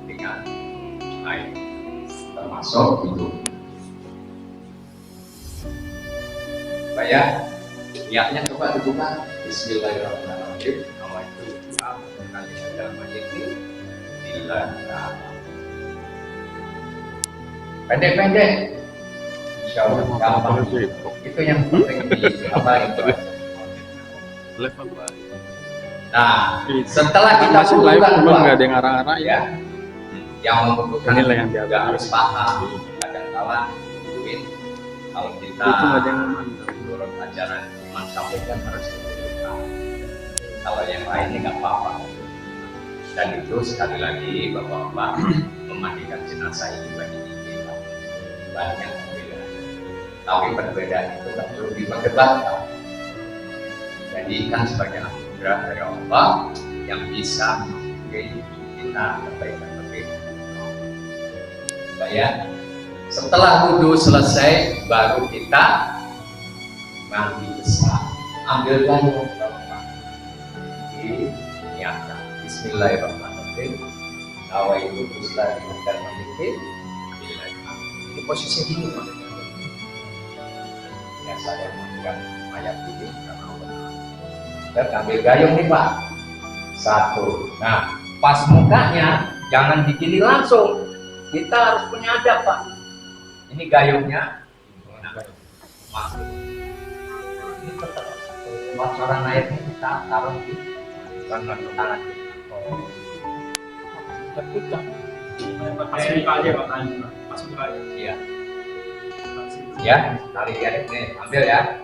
dengan air, termasuk itu. Baik ya, niatnya coba dibuka. Bismillahirrahmanirrahim. Nama itu kali dalam ayat ini. Pendek-pendek. Insya Allah gampang. Itu yang penting di apa itu. Nah, setelah kita masih live butuhkan cuma nggak ada yang arah-arah ya. ya, yang membutuhkan Inilah yang juga diatur. harus paham. Kadang-kala duit kalau kita Itu nggak ada yang memandang. menurut ajaran Imam Syafi'i kan harus dibutuhkan. Kalau yang lainnya nggak apa-apa. Dan itu sekali lagi Bapak-Bapak memandikan jenazah ini bagi kita banyak perbedaan. Tapi perbedaan itu tak perlu diperdebatkan. Jadikan sebagai anugerah dari Allah yang bisa memberi kita kebaikan-kebaikan. Baik ya. Setelah wudhu selesai, baru kita mandi besar. Ambil gayung Bapak. Niatkan. Bismillahirrahmanirrahim. Nawaitu Bismillah dan memikir. Ini posisi gini Pak. Ya saya menganggap mayat ini karena Allah. Dan ambil gayung nih Pak. Satu. Nah, pas mukanya jangan digini langsung. Kita harus punya adab Pak. Ini gayungnya. Masuk. bocoran airnya kita taruh di tangan kita. Masuk aja makanya. Masuk aja. Iya. Ya, tali air nih, ambil ya.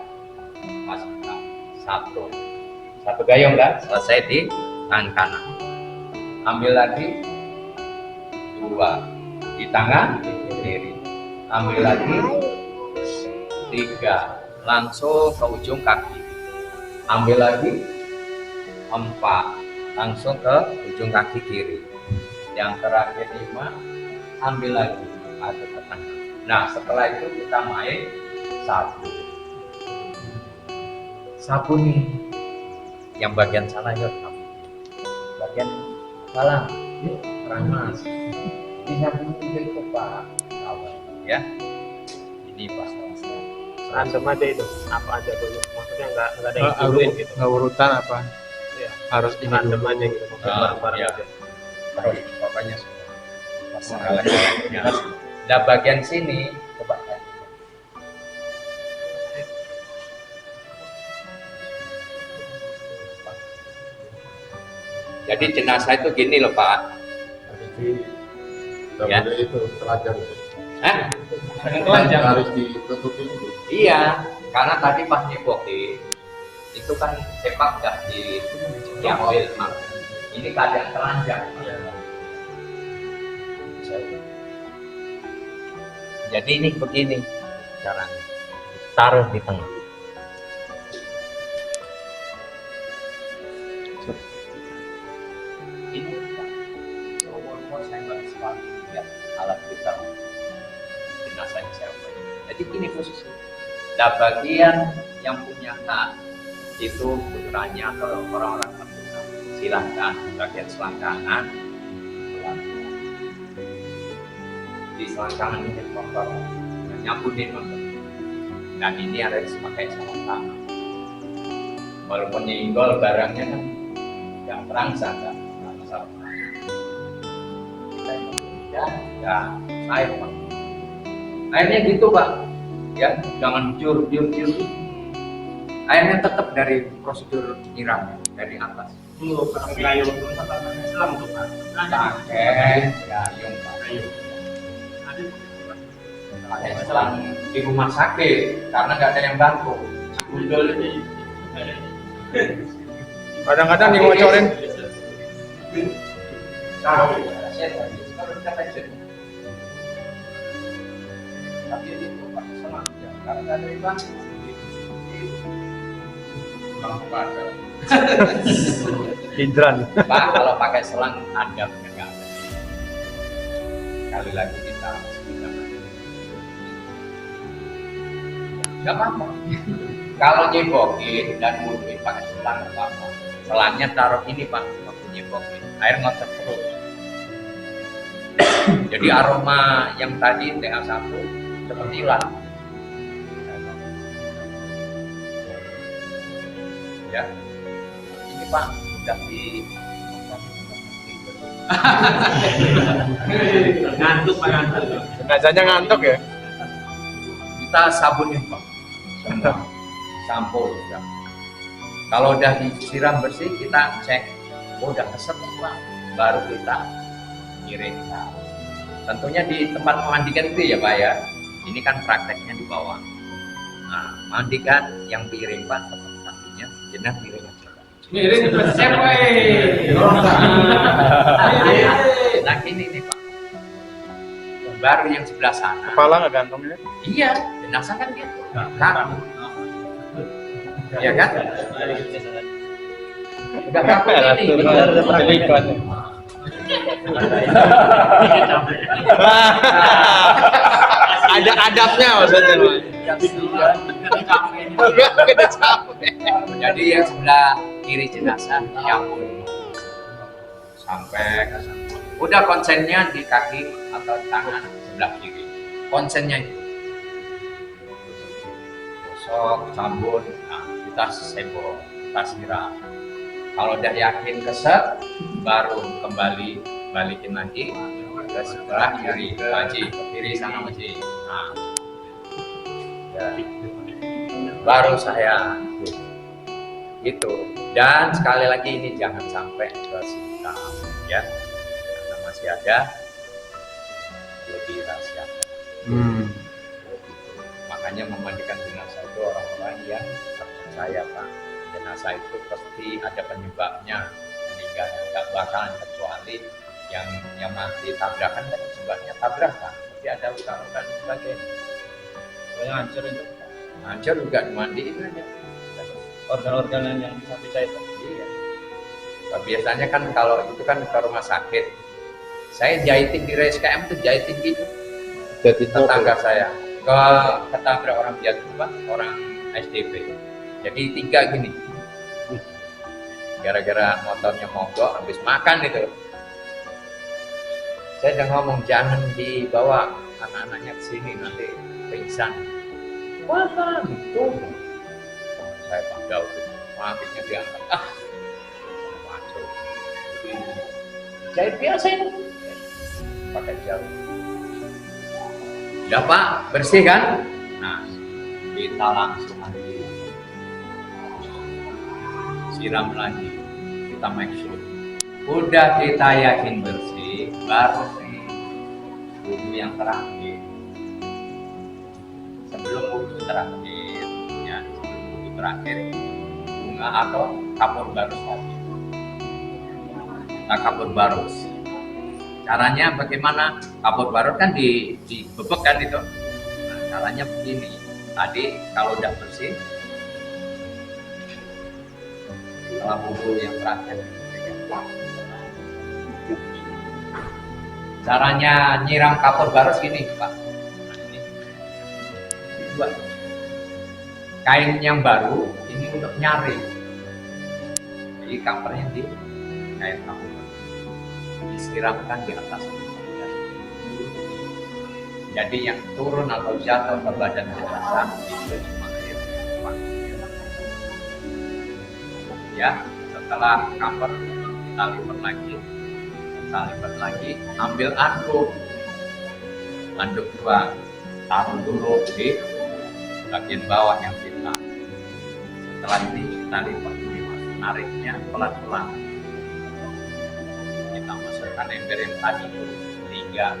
Masukkan satu gayung kan, selesai di tangan kanan. Ambil lagi 2 di tangan kiri. Ambil lagi 3, langsung ke ujung kaki. Ambil lagi 4, langsung ke ujung kaki kiri. Yang terakhir 5, ambil lagi aduk ke tengah. Nah, setelah itu kita main sapu nih. Yang bagian sana ya, bagian salah, peran mas. Di sapu juga itu Pak, ya. Ini Pak. Random aja itu, apa aja dulu. Maksudnya nggak ada yang duluin gitu. Nggak urutan apa? Iya. Harus ini Random dulu. aja gitu. Bareng-bareng ya. aja. Terus pokoknya masalahnya. Nah, bagian sini coba kan. Jadi jenazah itu gini loh Pak. Ya. Itu telanjang. Hah? Telanjang. Harus ditutupin dulu. Iya, karena tadi pas nyepokin itu kan sepak udah diambil. Ini keadaan telanjang. Jadi ini begini caranya, taruh di tengah. Ini umur saya nggak bisa lihat alat vital jenazahnya siapa. Jadi ini posisi. Nah, bagian yang punya hak itu putranya atau orang-orang tertua, silahkan bagian selangkangan di selangkangan ini kotor, nyabutin kotor. Dan ini ada pakai sarung tangan. Walaupun nyenggol barangnya kan yang terangsang kan, ya air Pak. Airnya gitu Pak, ya jangan jur. Airnya tetap dari prosedur nyiram dari atas. Tuh, pakai gayung tuh, pakai selang tuh Pak. Pakai gayung Pak. Pakai selang di rumah sakit karena nggak ada yang bantu. Gundul ini. Kadang-kadang dibocorin. Tapi itu pakai selang ya, karena nggak ada yang bantu. Hidran. Pak, kalau pakai selang ada enggak ada. Sekali lagi kita nggak apa-apa. Kalau nyebokin dan muduin pakai selang nggak apa-apa. Selangnya taruh ini Pak, waktu nyebokin air ngotot terus. Jadi aroma yang tadi TH1 seperti hilang. Ya, ini Pak udah di Ngantuk Pak, ngantuk. Jenazahnya ngantuk ya? kita sabunin Pak, semua sampo udah. Kalau udah disiram bersih kita cek, udah keset Pak, baru kita kirim. Tentunya di tempat memandikan itu ya Pak ya. Ini kan prakteknya di bawah. Nah, mandikan yang piring Pak, tetap kakinya, jenah piring aja. Miring siapa? Nah ini nih Pak, baru yang sebelah sana. Kepala nggak gantung ya? Iya, jenazah kan gitu. Kaku. Iya kan? Udah kaku ini. Ada adabnya maksudnya. Kita capek. Jadi yang sebelah kiri jenazah nyampur sampai ke sana. Udah konsennya di kaki atau tangan sebelah kiri. Konsennya itu. Gosok, sabun, nah, kita sebo, kita siram. Kalau udah yakin keset, baru kembali balikin lagi ke sebelah kiri, Haji, ke kiri sana Haji. Nah, ya. Baru saya Itu. Dan sekali lagi ini jangan sampai ke sikap, ya, karena masih ada lebih rahasia. Makanya memandikan jenazah itu orang-orang yang terpercaya, Pak. Jenazah itu pasti ada penyebabnya meninggal, nggak bakalan kecuali yang mati tabrakan kan sebabnya tabrakan, tapi ada luka-luka dan sebagainya. Yang hancur itu Hancur juga dimandiin aja. organ-organ yang bisa itu. Iya. Nah, biasanya kan kalau itu kan ke rumah sakit, saya jahitin di RSKM tuh jahitin gitu. Jadi Tetangga saya ketabrak orang biasa, Pak, orang SDP. Jadi 3 gini. Gara-gara motornya mogok habis makan itu. Saya udah ngomong jangan dibawa anak-anaknya ke sini nanti pingsan. Wah, itu. Saya panggil akhirnya diangkat. Macam. Jahit biasa itu. Pakai jarum. Ya Pak, bersih kan? Nah, kita langsung lagi siram lagi, kita make sure. Udah kita yakin bersih, baru nih wudhu yang terakhir. Sebelum wudhu terakhir, ya sebelum wudhu terakhir, bunga atau kapur barus lagi. Kita kapur barus. Caranya bagaimana? Kapur barus kan dibebek kan itu. Nah, caranya begini. Tadi kalau udah bersih, setelah wudhu yang terakhir, caranya nyiram kapur barus gini, Pak. Nah, ini. Dua. Kain yang baru ini untuk nyari. Jadi covernya di kain kapur barus. Disiramkan di atas. Jadi yang turun atau jatuh ke badan jenazah itu cuma air. Ya, setelah cover kita lipat lagi, ambil anduk 2, taruh dulu di bagian bawah yang kita. Setelah ini kita lipat ini, nariknya pelan-pelan. Kita masukkan ember yang tadi 3.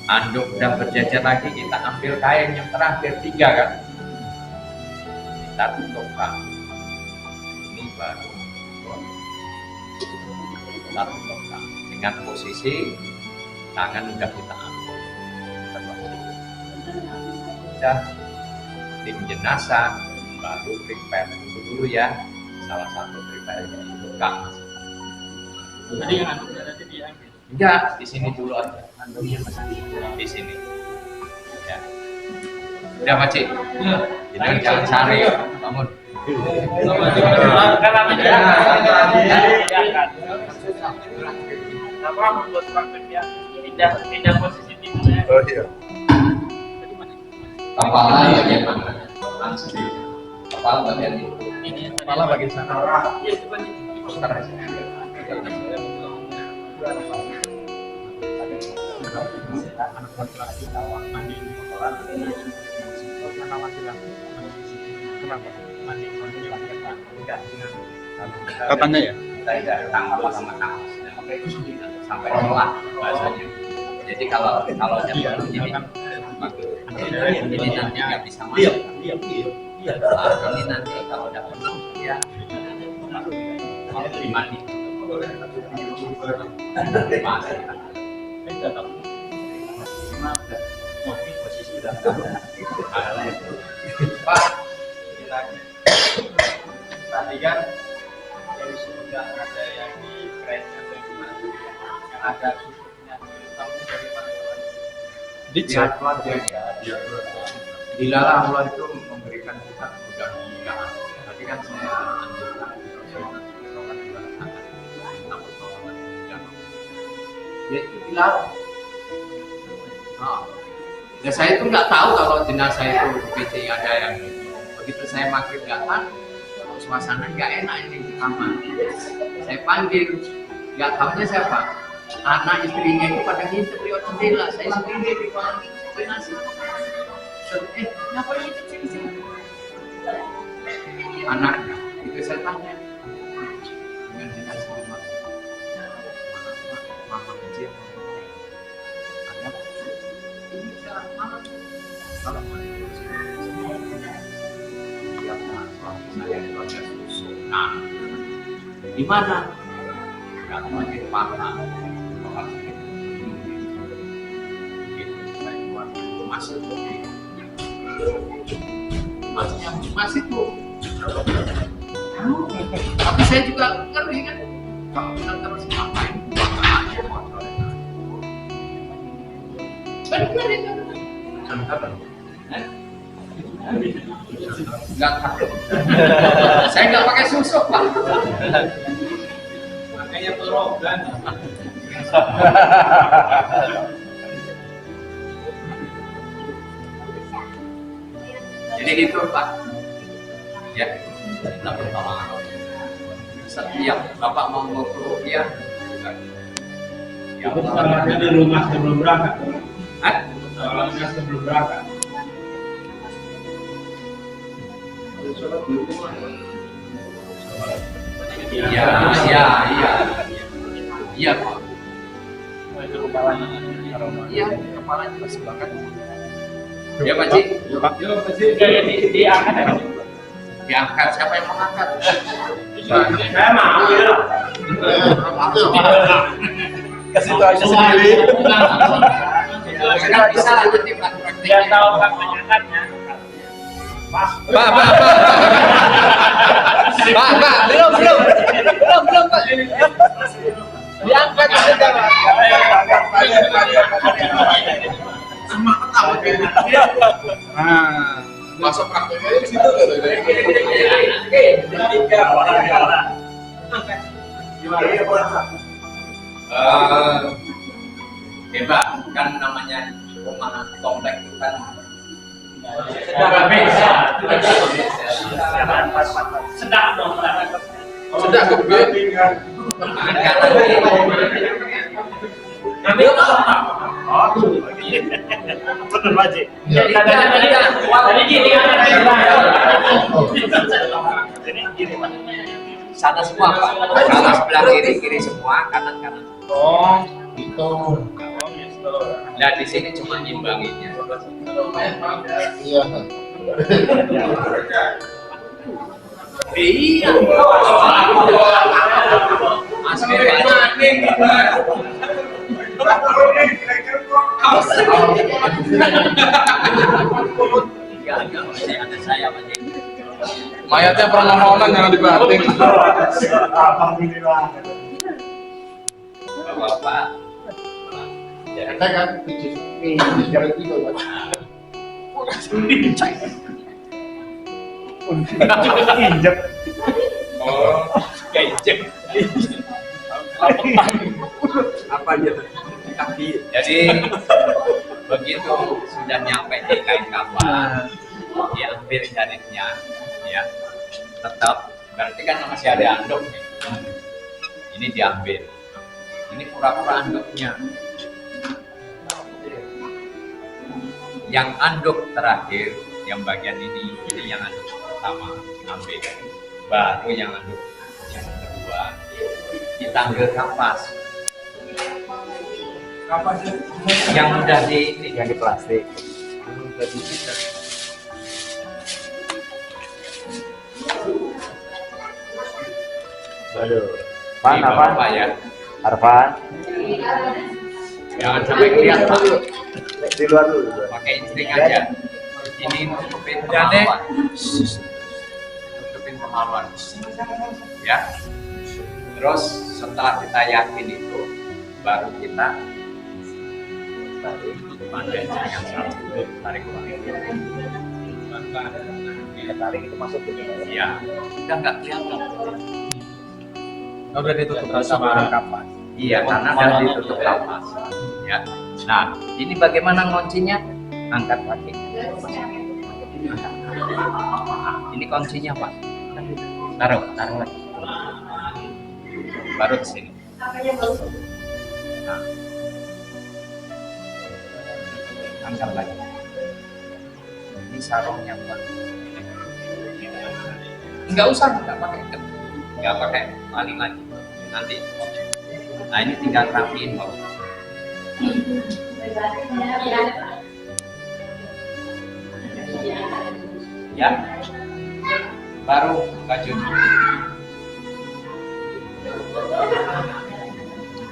Anduk udah berjajar lagi, kita ambil kain yang terakhir 3 kan. Kita tutupkan. Ini baru kita tutupkan dengan posisi tangan udah kita ambil. Udah tim jenazah baru prepare dulu ya. Salah satu prepare itu Kang. Tadi yang anduknya nanti diambil. Enggak, di sini dulu aja. Anduknya masih di sini. Ya. Udah Pakcik. Jadi jangan cari, bangun. Kenapa membuat prakteknya pindah posisi tidurnya? Oh iya. Kepala bagian mana? Kepala bagian itu. Kepala bagian sana. Iya, itu kan Anak laki-laki tawa mandi di kotoran. Anak laki-laki kenapa? Mandi di kotoran. Enggak. Katanya ya? Saya tanggal sama kamus sampai lelah bahasanya. Jadi kalau jatuh gini, ini nanti nggak bisa masuk. Ini nanti kalau udah penuh ya kalau dimandi. Posisi udah Pak, ini lagi. Tadi kan yang sudah ada yang di press atau gimana yang ada susunya tahu dari mana di chat ya Dilalah Allah itu memberikan kita mudah-mudahan tadi kan saya anjurkan ya itu dilarang. Ya saya itu nggak tahu kalau jenazah itu PC ada yang begitu saya maghrib datang suasana nggak enak ini di kamar. Saya panggil, nggak tahunya siapa? Anak istrinya itu pada ngintip lewat jendela. Saya sendiri di kamar nasi. Ngapain ngintip sini? anaknya itu saya tanya dengan dinas hormat mama kecil ada ini sekarang mana kalau dia Pak, suami saya itu ada susu. Nah, di mana? Nggak pakai paham. Begitu saya keluar masuk maksudnya masih tuh. Tapi saya juga ngerti kan. Kalau kita terus ngapain? Aja motornya. Benar itu. Enggak takut. Saya nggak pakai susu, Pak. Makanya berobat. Jadi gitu, Pak. Ya, kita pertolongan. Setiap Bapak mau rupiah, ya Itu sholatnya di rumah sebelum berangkat. Hah? Sholatnya sebelum berangkat. Iya, iya, iya. Iya, Pak. Itu kepalanya aroma. Iya, kepalanya masih banget. Ya, Pak Ji. Diangkat ya. Diangkat, siapa yang mau angkat? Saya mau ya. Kasih tahu aja sendiri. Nggak bisa nanti Pak Dia prakteknya. tahu hak menyangkatnya. Pak, belum, Pak. Diangkat saja, Pak. Nah, Masuk prakteknya di situ kan? Hebat, kan namanya rumah komplek itu kan Sedang bisa. Sedang dong. Sudah kemudian Nanti Betul, Pak Ji. tadi gini kan. Ini gini, Pak. sana semua, Pak. Salah sebelah kiri semua, kanan. Oh, gitu. Nah, di sini cuma nyimbanginnya. iya. Iya. Mas ada saya, Pak. Mayatnya permohonan jangan dibanting. Alhamdulillah. Bapak. Kita kan jalan gitu kan. Injek. Oh, Kecek. Apa aja kaki. Jadi begitu sudah nyampe di kain kapal, diambil jaritnya, ya tetap berarti kan masih ada anduk nih. Ini diambil. Ini pura-pura anduknya. Yang anduk terakhir, yang bagian ini yang anduk pertama ambil. Baru yang anduk yang kedua ditanggil kapas. Kapas Yang udah di Yang di plastik. udah disikat. Aduh. Di Mana, bawah, Pak? Pak, ya. Arfan. Jangan sampai kelihatan. Di luar dulu. Pakai insting aja. Ini nutupin kemaluan. Nutupin kemaluan. Ya. Terus setelah kita yakin itu, baru kita tarik dengan satu tarik ulang. Tarik itu masuk ke dalam. Ya, udah nggak kelihatan. Udah ditutup sama kapas. Iya, karena udah ditutup kapas. Ya. Nah, ini bagaimana kuncinya? Angkat kaki. Ini kuncinya, Pak. Taruh lagi. Baru ke sini. Nah. Angkat lagi. Ini sarungnya, Pak. Nggak usah, nggak pakai ikat, nggak pakai tali lagi. Nanti, nah ini tinggal rapiin bawah. Ya, baru bajunya.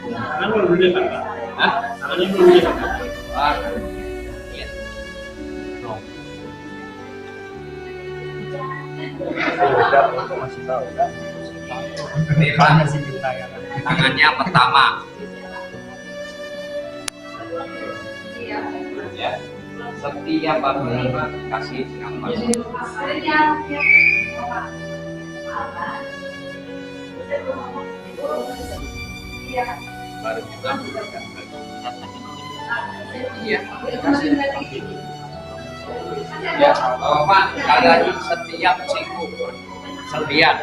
Tangan belum dilepas, Pak. Hah? Tangannya belum dilepas. Wah, iya. No. Udah, aku masih tahu kan. Ini Pak, Masih ditanya. tangannya pertama. Ya, setiap bagian kasih gambar. Baru kita iya, kasih. Ya, Pak, sekali lagi setiap siku setiap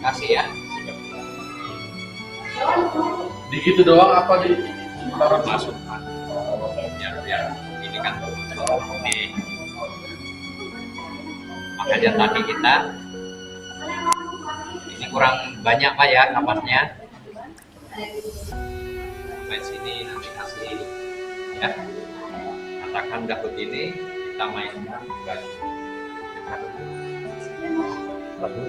kasih ya. Di gitu doang apa di taruh Masuk Pak. Biar ini kan ini. Makanya tadi kita ini kurang banyak Pak ya kapasnya. Main sini nanti kasih ya. Katakan udah begini kita mainkan baju. Waduh.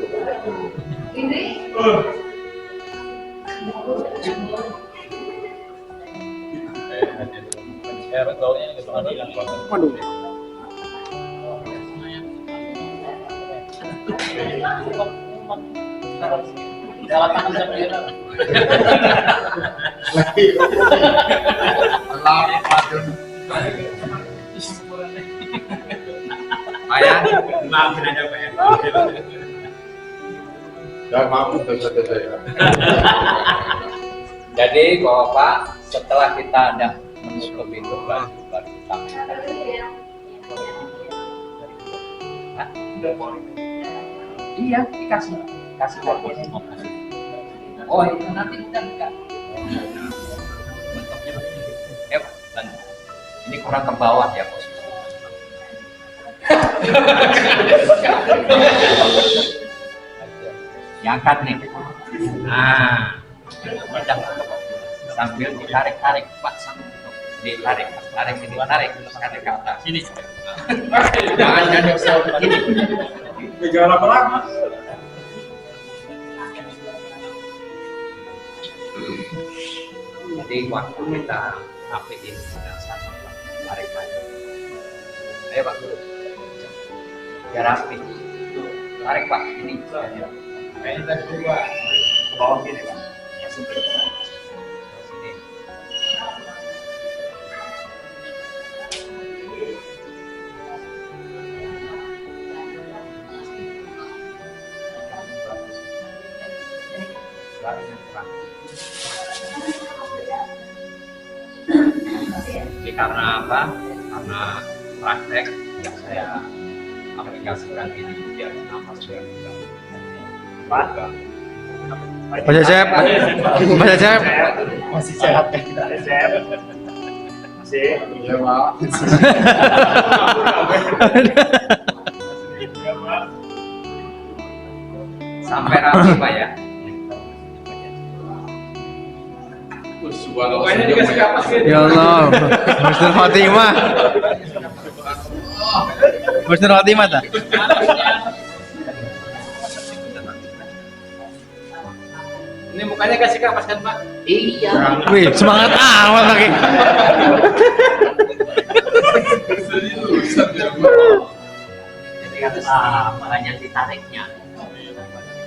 Ayah, Maafin aja, Pak ya. ya mampu saja saya. jadi Bapak setelah kita ada menutup pintu baju baru kita mainkan. Hah? Iya, kasih posisi. Oh itu nanti kita buka. Bentuknya begini. Ya, dan ini kurang ke bawah ya posisi. Diangkat nih. Nah, kita sambil ditarik-tarik Pak, sambil ditarik ini, tarik ke atas. Sini. Jangan jauh begini. Jangan lama-lama. Jadi waktu kita rapiin sudah sama Pak, tarik lagi. Ayo Pak Guru, biar rapi. Tarik Pak, ini. Kayaknya tadi juga ke bawah gini Pak. Ya sini. Sini. Ini karena apa? Karena praktek yang saya aplikasikan ini biar nafas biar apa? Pak Cecep. Pak Cecep. Masih sehat kan kita? Sehat. Masih. Iya Pak. Sampai rapi Pak ya. Pokoknya dikasih kapas Ya Allah. Husnul Fatimah. Husnul Fatimah tak? Ini mukanya kasih kapas kan, Pak? Iya. Wih, semangat amat lagi. Jadi kan makanya ditariknya.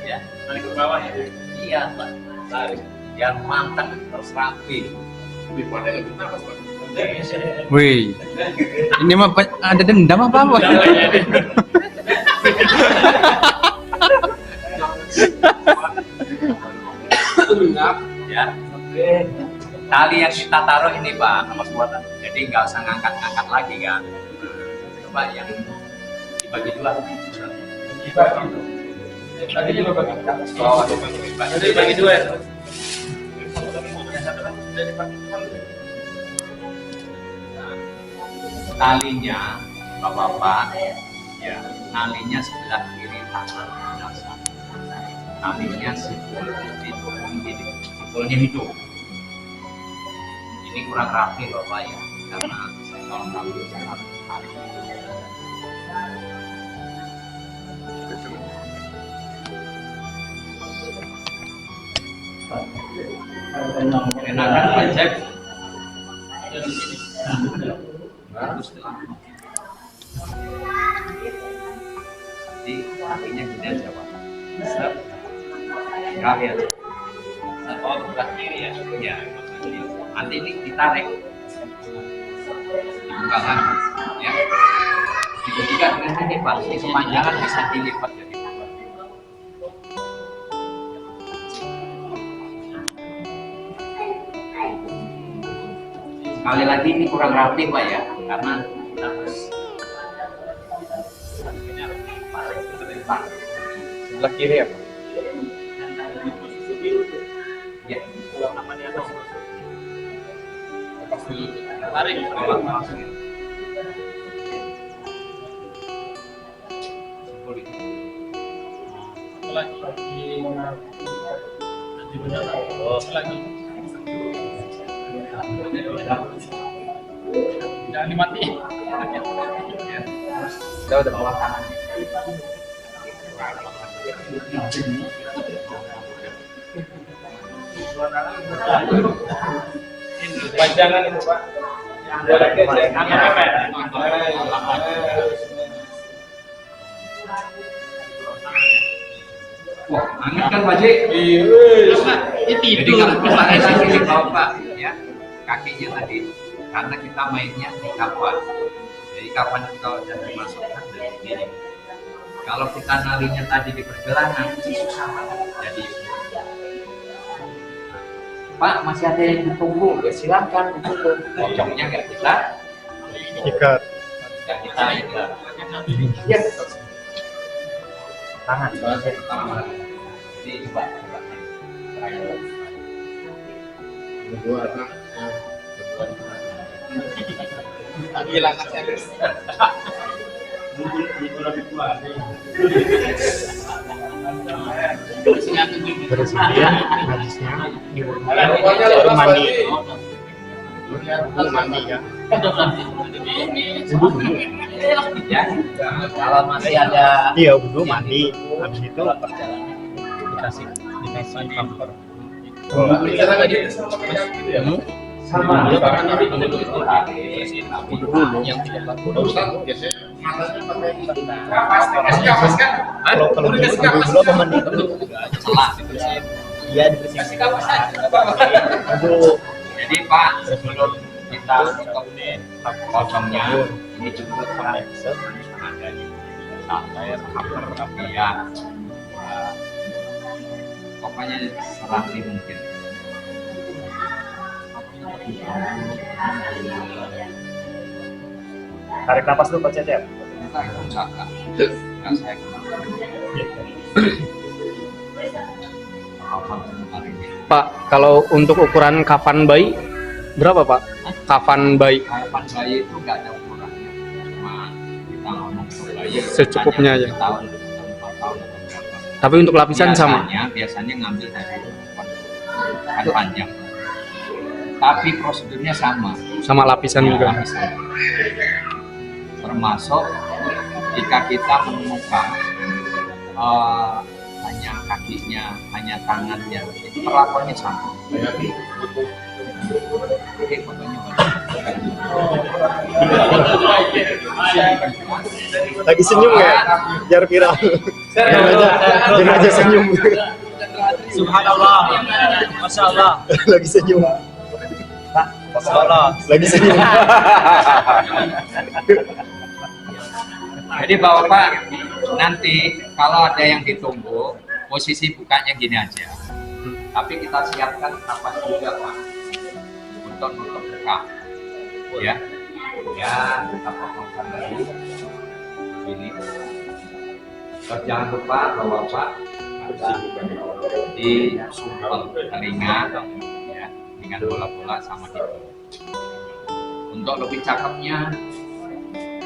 Ya. Tarik ke bawah ya. Iya Pak. Tarik. Biar mantap terus rapi. Wih. Ini mah ada dendam apa apa? Ya. Tali yang kita taruh ini Pak, nomor buatan. Jadi nggak usah ngangkat-ngangkat lagi kan. Coba yang dibagi dua. Tadi juga bagi Oh, Jadi bagi dua ya. talinya Bapak-bapak Ya, nalinya sebelah kiri tangan dasar. Nalinya simpulnya hidup. Ini kurang rapi Bapak ya, karena kalau rapi sangat tarik. Enakan pajak. Bagus lah. Jadi kakinya gini aja Pak. Set. Kahir. Oh, sebelah kiri ya. Ya. Nanti ini ditarik. Dibuka lagi. Ya. Juga dengan ini Pak. Ini kepanjangan bisa dilipat jadi. Sekali lagi ini kurang rapi Pak ya, karena kita harus Sebelah kiri ya, Pak? ya. Tarik. Simpul itu. Lagi. Nanti benar. Lagi. Jangan dimatiin. Udah bawa tangan. Panjangan itu Pak. Tangan apa ya? Wah, angin kan Pak Ji? Jadi kalau misalnya lagi di bawah Pak, ya kakinya tadi karena kita mainnya di kapan. Jadi kapan kita sudah dimasukkan dari sini. Kalau kita nalinya tadi di pergelangan, susah Pak. Jadi Pak masih ada yang ditunggu, ya silakan ditunggu. Pocongnya nggak kita Ikat. nggak kita ikat. Ya betul. Tangan. Tangan. Jadi coba. Berdua anak. Hilang aja. Lebih kuat. Terus kemudian habisnya baru mandi. Mandi ya. Ya, kalau masih ada Iya, wudhu mandi. Habis itu dikasih cover. sama Yang tidak bagus. kalau Dulu apa mandi dulu? salah. Iya, dibersihin. Aduh, Jadi Pak, sebelum kita tutup pocongnya, ini cukup ada di santai, tapi ya pokoknya serapi mungkin. tarik napas dulu Pak Cecep. Kita itu kakak, kan saya kenal. Pak, kalau untuk ukuran kafan bayi berapa Pak? Kafan bayi Kapan bayi itu nggak ada ukurannya, cuma kita ngomong ke bayi Secukupnya aja. tahun 4 tahun atau berapa. tapi untuk lapisan sama? Biasanya ngambil dari kan panjang, tapi prosedurnya sama. Sama lapisan juga. Lapisan. Termasuk jika kita menemukan hanya kakinya, hanya tangannya, itu perlakuannya sama. Oke, fotonya Lagi senyum ya? Biar viral. Jangan aja senyum. Subhanallah. Masya Allah. Lagi senyum. Masya Allah. Lagi senyum. Jadi Bapak nanti kalau ada yang ditunggu, posisi bukanya gini aja. Tapi kita siapkan napas juga Pak untuk nutup buka. Ya, kita potongkan lagi begini. Terus jangan lupa bahwa Pak di sumpel telinga, ya, dengan bola-bola sama hidung. Untuk lebih cakepnya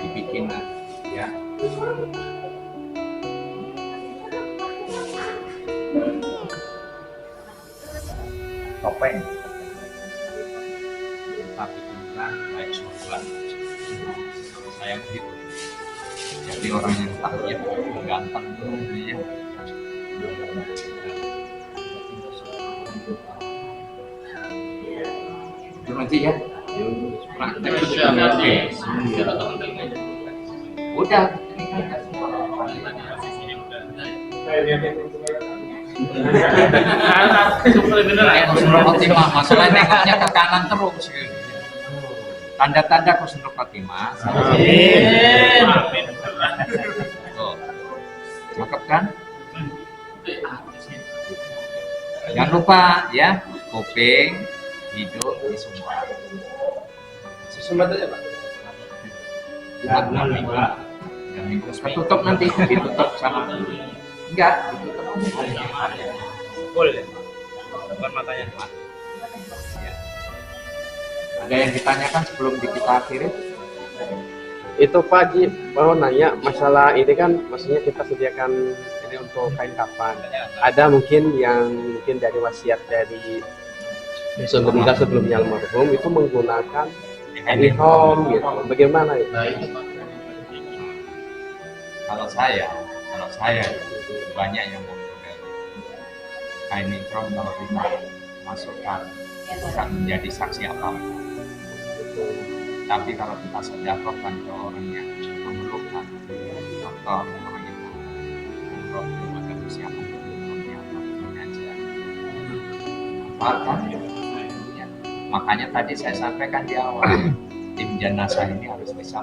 dibikin ya Topeng tapi bukan baik surga. Saya begitu. Jadi orang yang takut ganteng dulu dia. Itu nanti ya. Praktek itu nanti. Udah. Husnul khotimah, masalah nengoknya ke kanan terus. Tanda-tanda husnul khotimah. Tuh, cakep kan? Jangan lupa ya, kuping, hidung, disumbat. Sumbat aja Pak. Minggu. Tutup nanti, ditutup sama. Enggak, ditutup. Boleh. Bukan matanya. Ya. Ada yang ditanyakan sebelum kita akhiri? Itu Pak Haji mau nanya masalah ini kan, maksudnya kita sediakan ini untuk kain kafan. Ada mungkin dari wasiat dari sebelumnya almarhum itu menggunakan ihram gitu. Bagaimana itu? Kalau saya banyak yang memodel kain ihram kalau kita masukkan bukan menjadi saksi apa-apa. Tapi kalau kita sedekahkan ke orang yang memerlukan, contoh orang yang umroh belum ada persiapan umrohnya aja, apalkan ya. Makanya tadi saya sampaikan di awal, tim jenazah ini harus bisa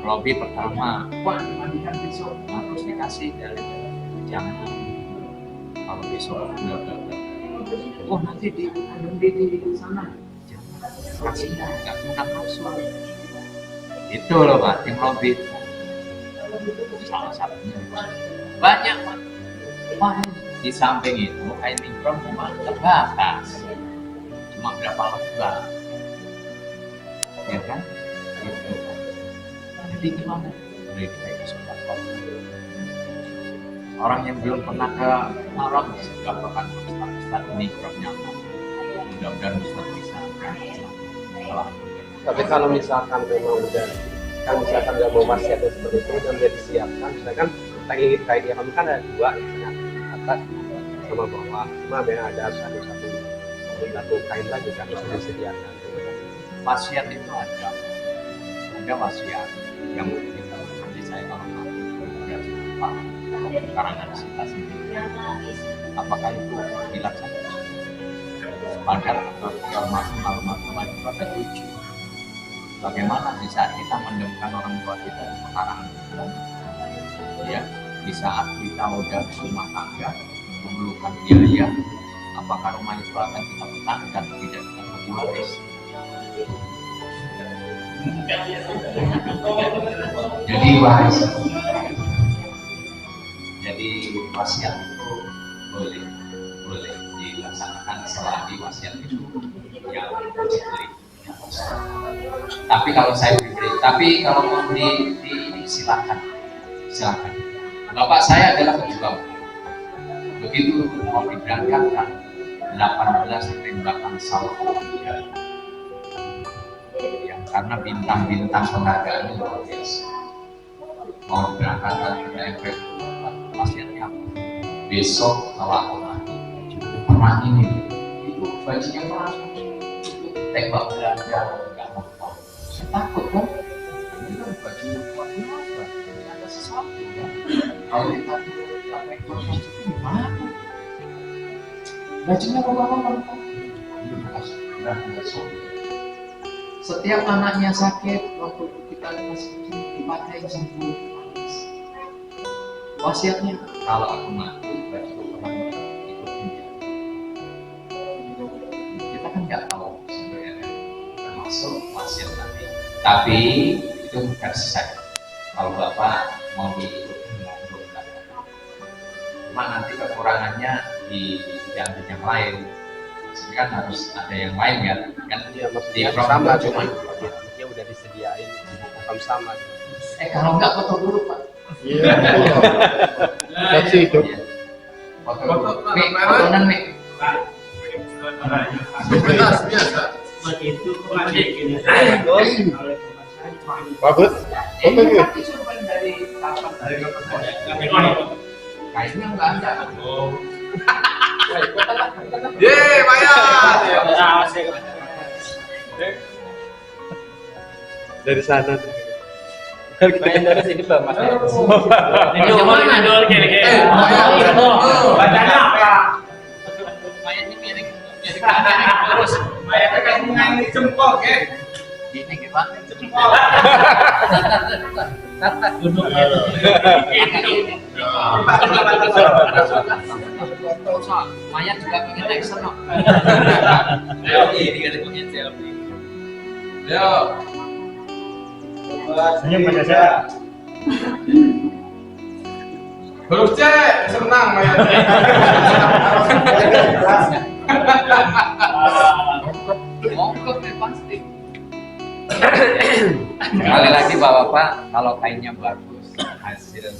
melobi pertama, wah dimandikan besok harus dikasih dari jangan kalau besok oh nanti di sana kasih nggak guna rasul itu loh Pak, tim lobby salah satunya banyak Pak. Wah, di samping itu kain ihram cuma terbatas cuma berapa lembar ya kan gitu. Jadi gimana boleh kita sudah orang yang belum pernah ke Arab sudah bahkan Ustaz ini ihramnya mudah-mudahan Ustaz bisa. Tapi kalau misalkan memang udah kan misalkan nggak mau wasiatnya seperti itu dan udah disiapkan, misalkan kita ingin kain ihram kan ada dua, misalnya atas sama bawah, cuma yang ada satu kain lagi kan bisa disediakan. Wasiat itu ada wasiat yang kita nanti saya kalau sudah lupa karangan kita sendiri. Apakah itu dilaksanakan? Padahal almarhum ada 7. Bagaimana di saat kita menemukan orang tua kita di pekarangan ya, di saat kita udah rumah tangga memerlukan biaya, apakah rumah itu akan kita pertahankan tidak kita bagi waris? Jadi wasiat itu boleh dilaksanakan selagi wasiat itu yang diberi. Tapi kalau saya pribadi, tapi kalau mau di silakan. Bapak saya adalah pejuang. Begitu mau diberangkatkan 18 tembakan salvo ya, karena bintang-bintang penghargaan itu luar biasa. Mau berangkatkan ke efek wasiatnya apa? Besok kalau aku mati perang ini itu bajunya perang tembak Belanda nggak mau tahu. Saya takut kan ini kan baju luar biasa, ini ada sesuatu ya. Kalau kita sampai proses itu gimana? Bajunya bawa-bawa ini bekas Belanda Soviet. Setiap anaknya sakit waktu kita masih kecil dipakai sembuh. Wasiatnya kalau aku mati baju perang ikut kita kan nggak tahu sebenarnya termasuk wasiat nanti. Tapi itu versi saya. Kalau Bapak mau diikuti cuma nanti kekurangannya di yang lain. Maksudnya kan harus ada yang lain kan Ya maksudnya sama, cuma dia udah disediain sama. Kalau enggak foto dulu Pak. Iya. Saksi itu. Foto. Mik, fotonan Mik. Biasa. Begitu kembali gini. Bagus. Foto gitu. Dari kapan? Kayaknya enggak ada. Yeay, bayar. Dari sana. Main dari sini Pak Mas. Ini mana dol kiri-kiri. Bacanya apa? Mayatnya miring kanan terus. Mayatnya kan ini jempol, ke? Ini gimana? Jempol. Mayat juga pengen naik sana. Ayo, ini kan pengen selfie. Yo. Senyum baca saya. Huruf C, senang mayatnya. Mongkok nih pasti. Sekali lagi Bapak-bapak, kalau kainnya bagus, hasil.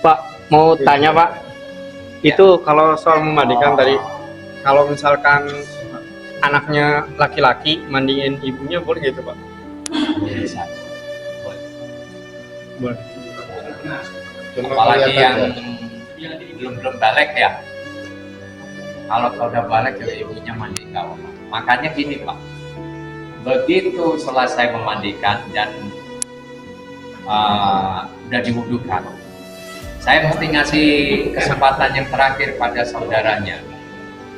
Pak, mau tanya Pak, itu kalau soal memandikan tadi, kalau misalkan anaknya laki-laki mandiin ibunya boleh gitu Pak? Bisa. Boleh. Cuma Apalagi kelihatan yang ya. belum balik ya. Kalau udah balik juga ibunya mandi kau. Makanya gini Pak, begitu selesai memandikan dan udah diwudukan, saya mesti ngasih kesempatan yang terakhir pada saudaranya,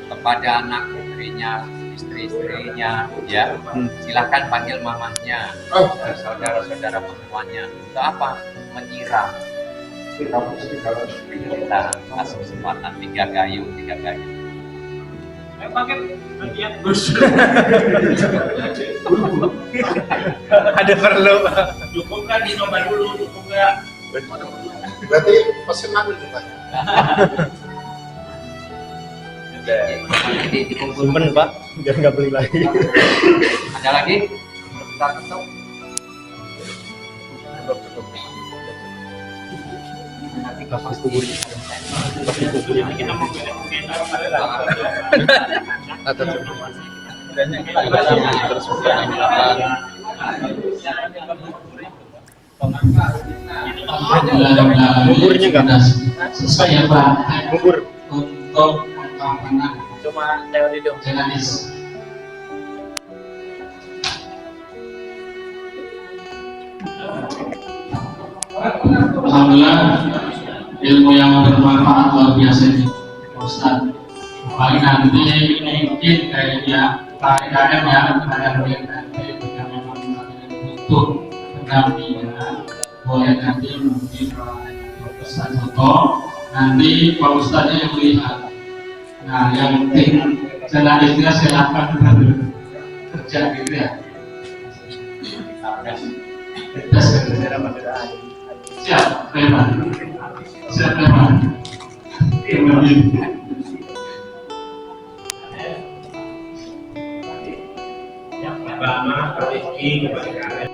kepada anak putrinya, istri-istrinya, ya. Silahkan panggil mamanya, saudara-saudara perempuannya. Untuk apa? Menyiram. Kita kasih kesempatan 3 kayu. Ada perlu Pak. Cukup kan dicoba dulu, cukup nggak? Berarti pesenan itu Pak. Simpen Pak, biar nggak beli lagi. Ada lagi? Kita tutup. Nanti kapan kuburnya? Kita mau kita Atau Buburnya nggak? Selesai ya Pak. Bubur. Untuk keamanan Cuma teori dong. jenis. Alhamdulillah ilmu yang bermanfaat luar biasa ini Ustaz. Apalagi nanti ini mungkin kayaknya KKM ya, KKM yang memang butuh pendampingan, boleh nanti mungkin Ustaz foto, nanti Pak Ustaznya yang melihat. Nah, yang penting selanjutnya silakan bekerja gitu ya. Siap, Preman. Siap, Preman. Pertama, Rizky kepada kalian.